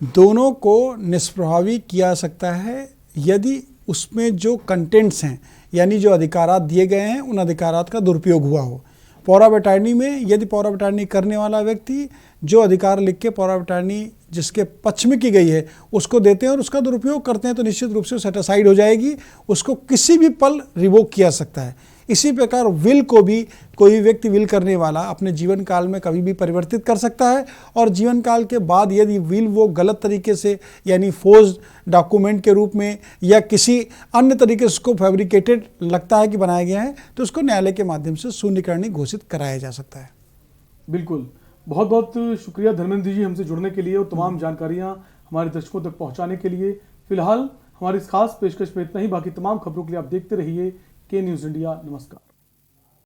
दोनों को निष्प्रभावी किया सकता है यदि उसमें जो कंटेंट्स हैं, यानी जो अधिकारात दिए गए हैं, उन अधिकारात का दुरुपयोग हुआ हो। पावर ऑफ अटर्नी में यदि पावर ऑफ अटर्नी करने वाला व्यक्ति जो अधिकार लिख के पावर ऑफ अटर्नी जिसके पक्ष में की गई है उसको देते हैं और उसका दुरुपयोग करते हैं तो निश्चित रूप से सेट असाइड हो जाएगी, उसको किसी भी पल रिवोक किया सकता है। इसी प्रकार विल को भी कोई व्यक्ति विल करने वाला अपने जीवन काल में कभी भी परिवर्तित कर सकता है और जीवन काल के बाद यदि विल वो गलत तरीके से यानी फोर्स्ड डॉक्यूमेंट के रूप में या किसी अन्य तरीके से उसको फैब्रिकेटेड लगता है कि बनाया गया है तो उसको न्यायालय के माध्यम से शून्यकरणी घोषित कराया जा सकता है। बिल्कुल, बहुत बहुत शुक्रिया धर्मेंद्र जी हमसे जुड़ने के लिए और तमाम जानकारियां हमारे दर्शकों तक पहुंचाने के लिए। फिलहाल हमारी इस खास पेशकश में इतना ही। बाकी तमाम खबरों के लिए आप देखते रहिए के न्यूज़ इंडिया। नमस्कार।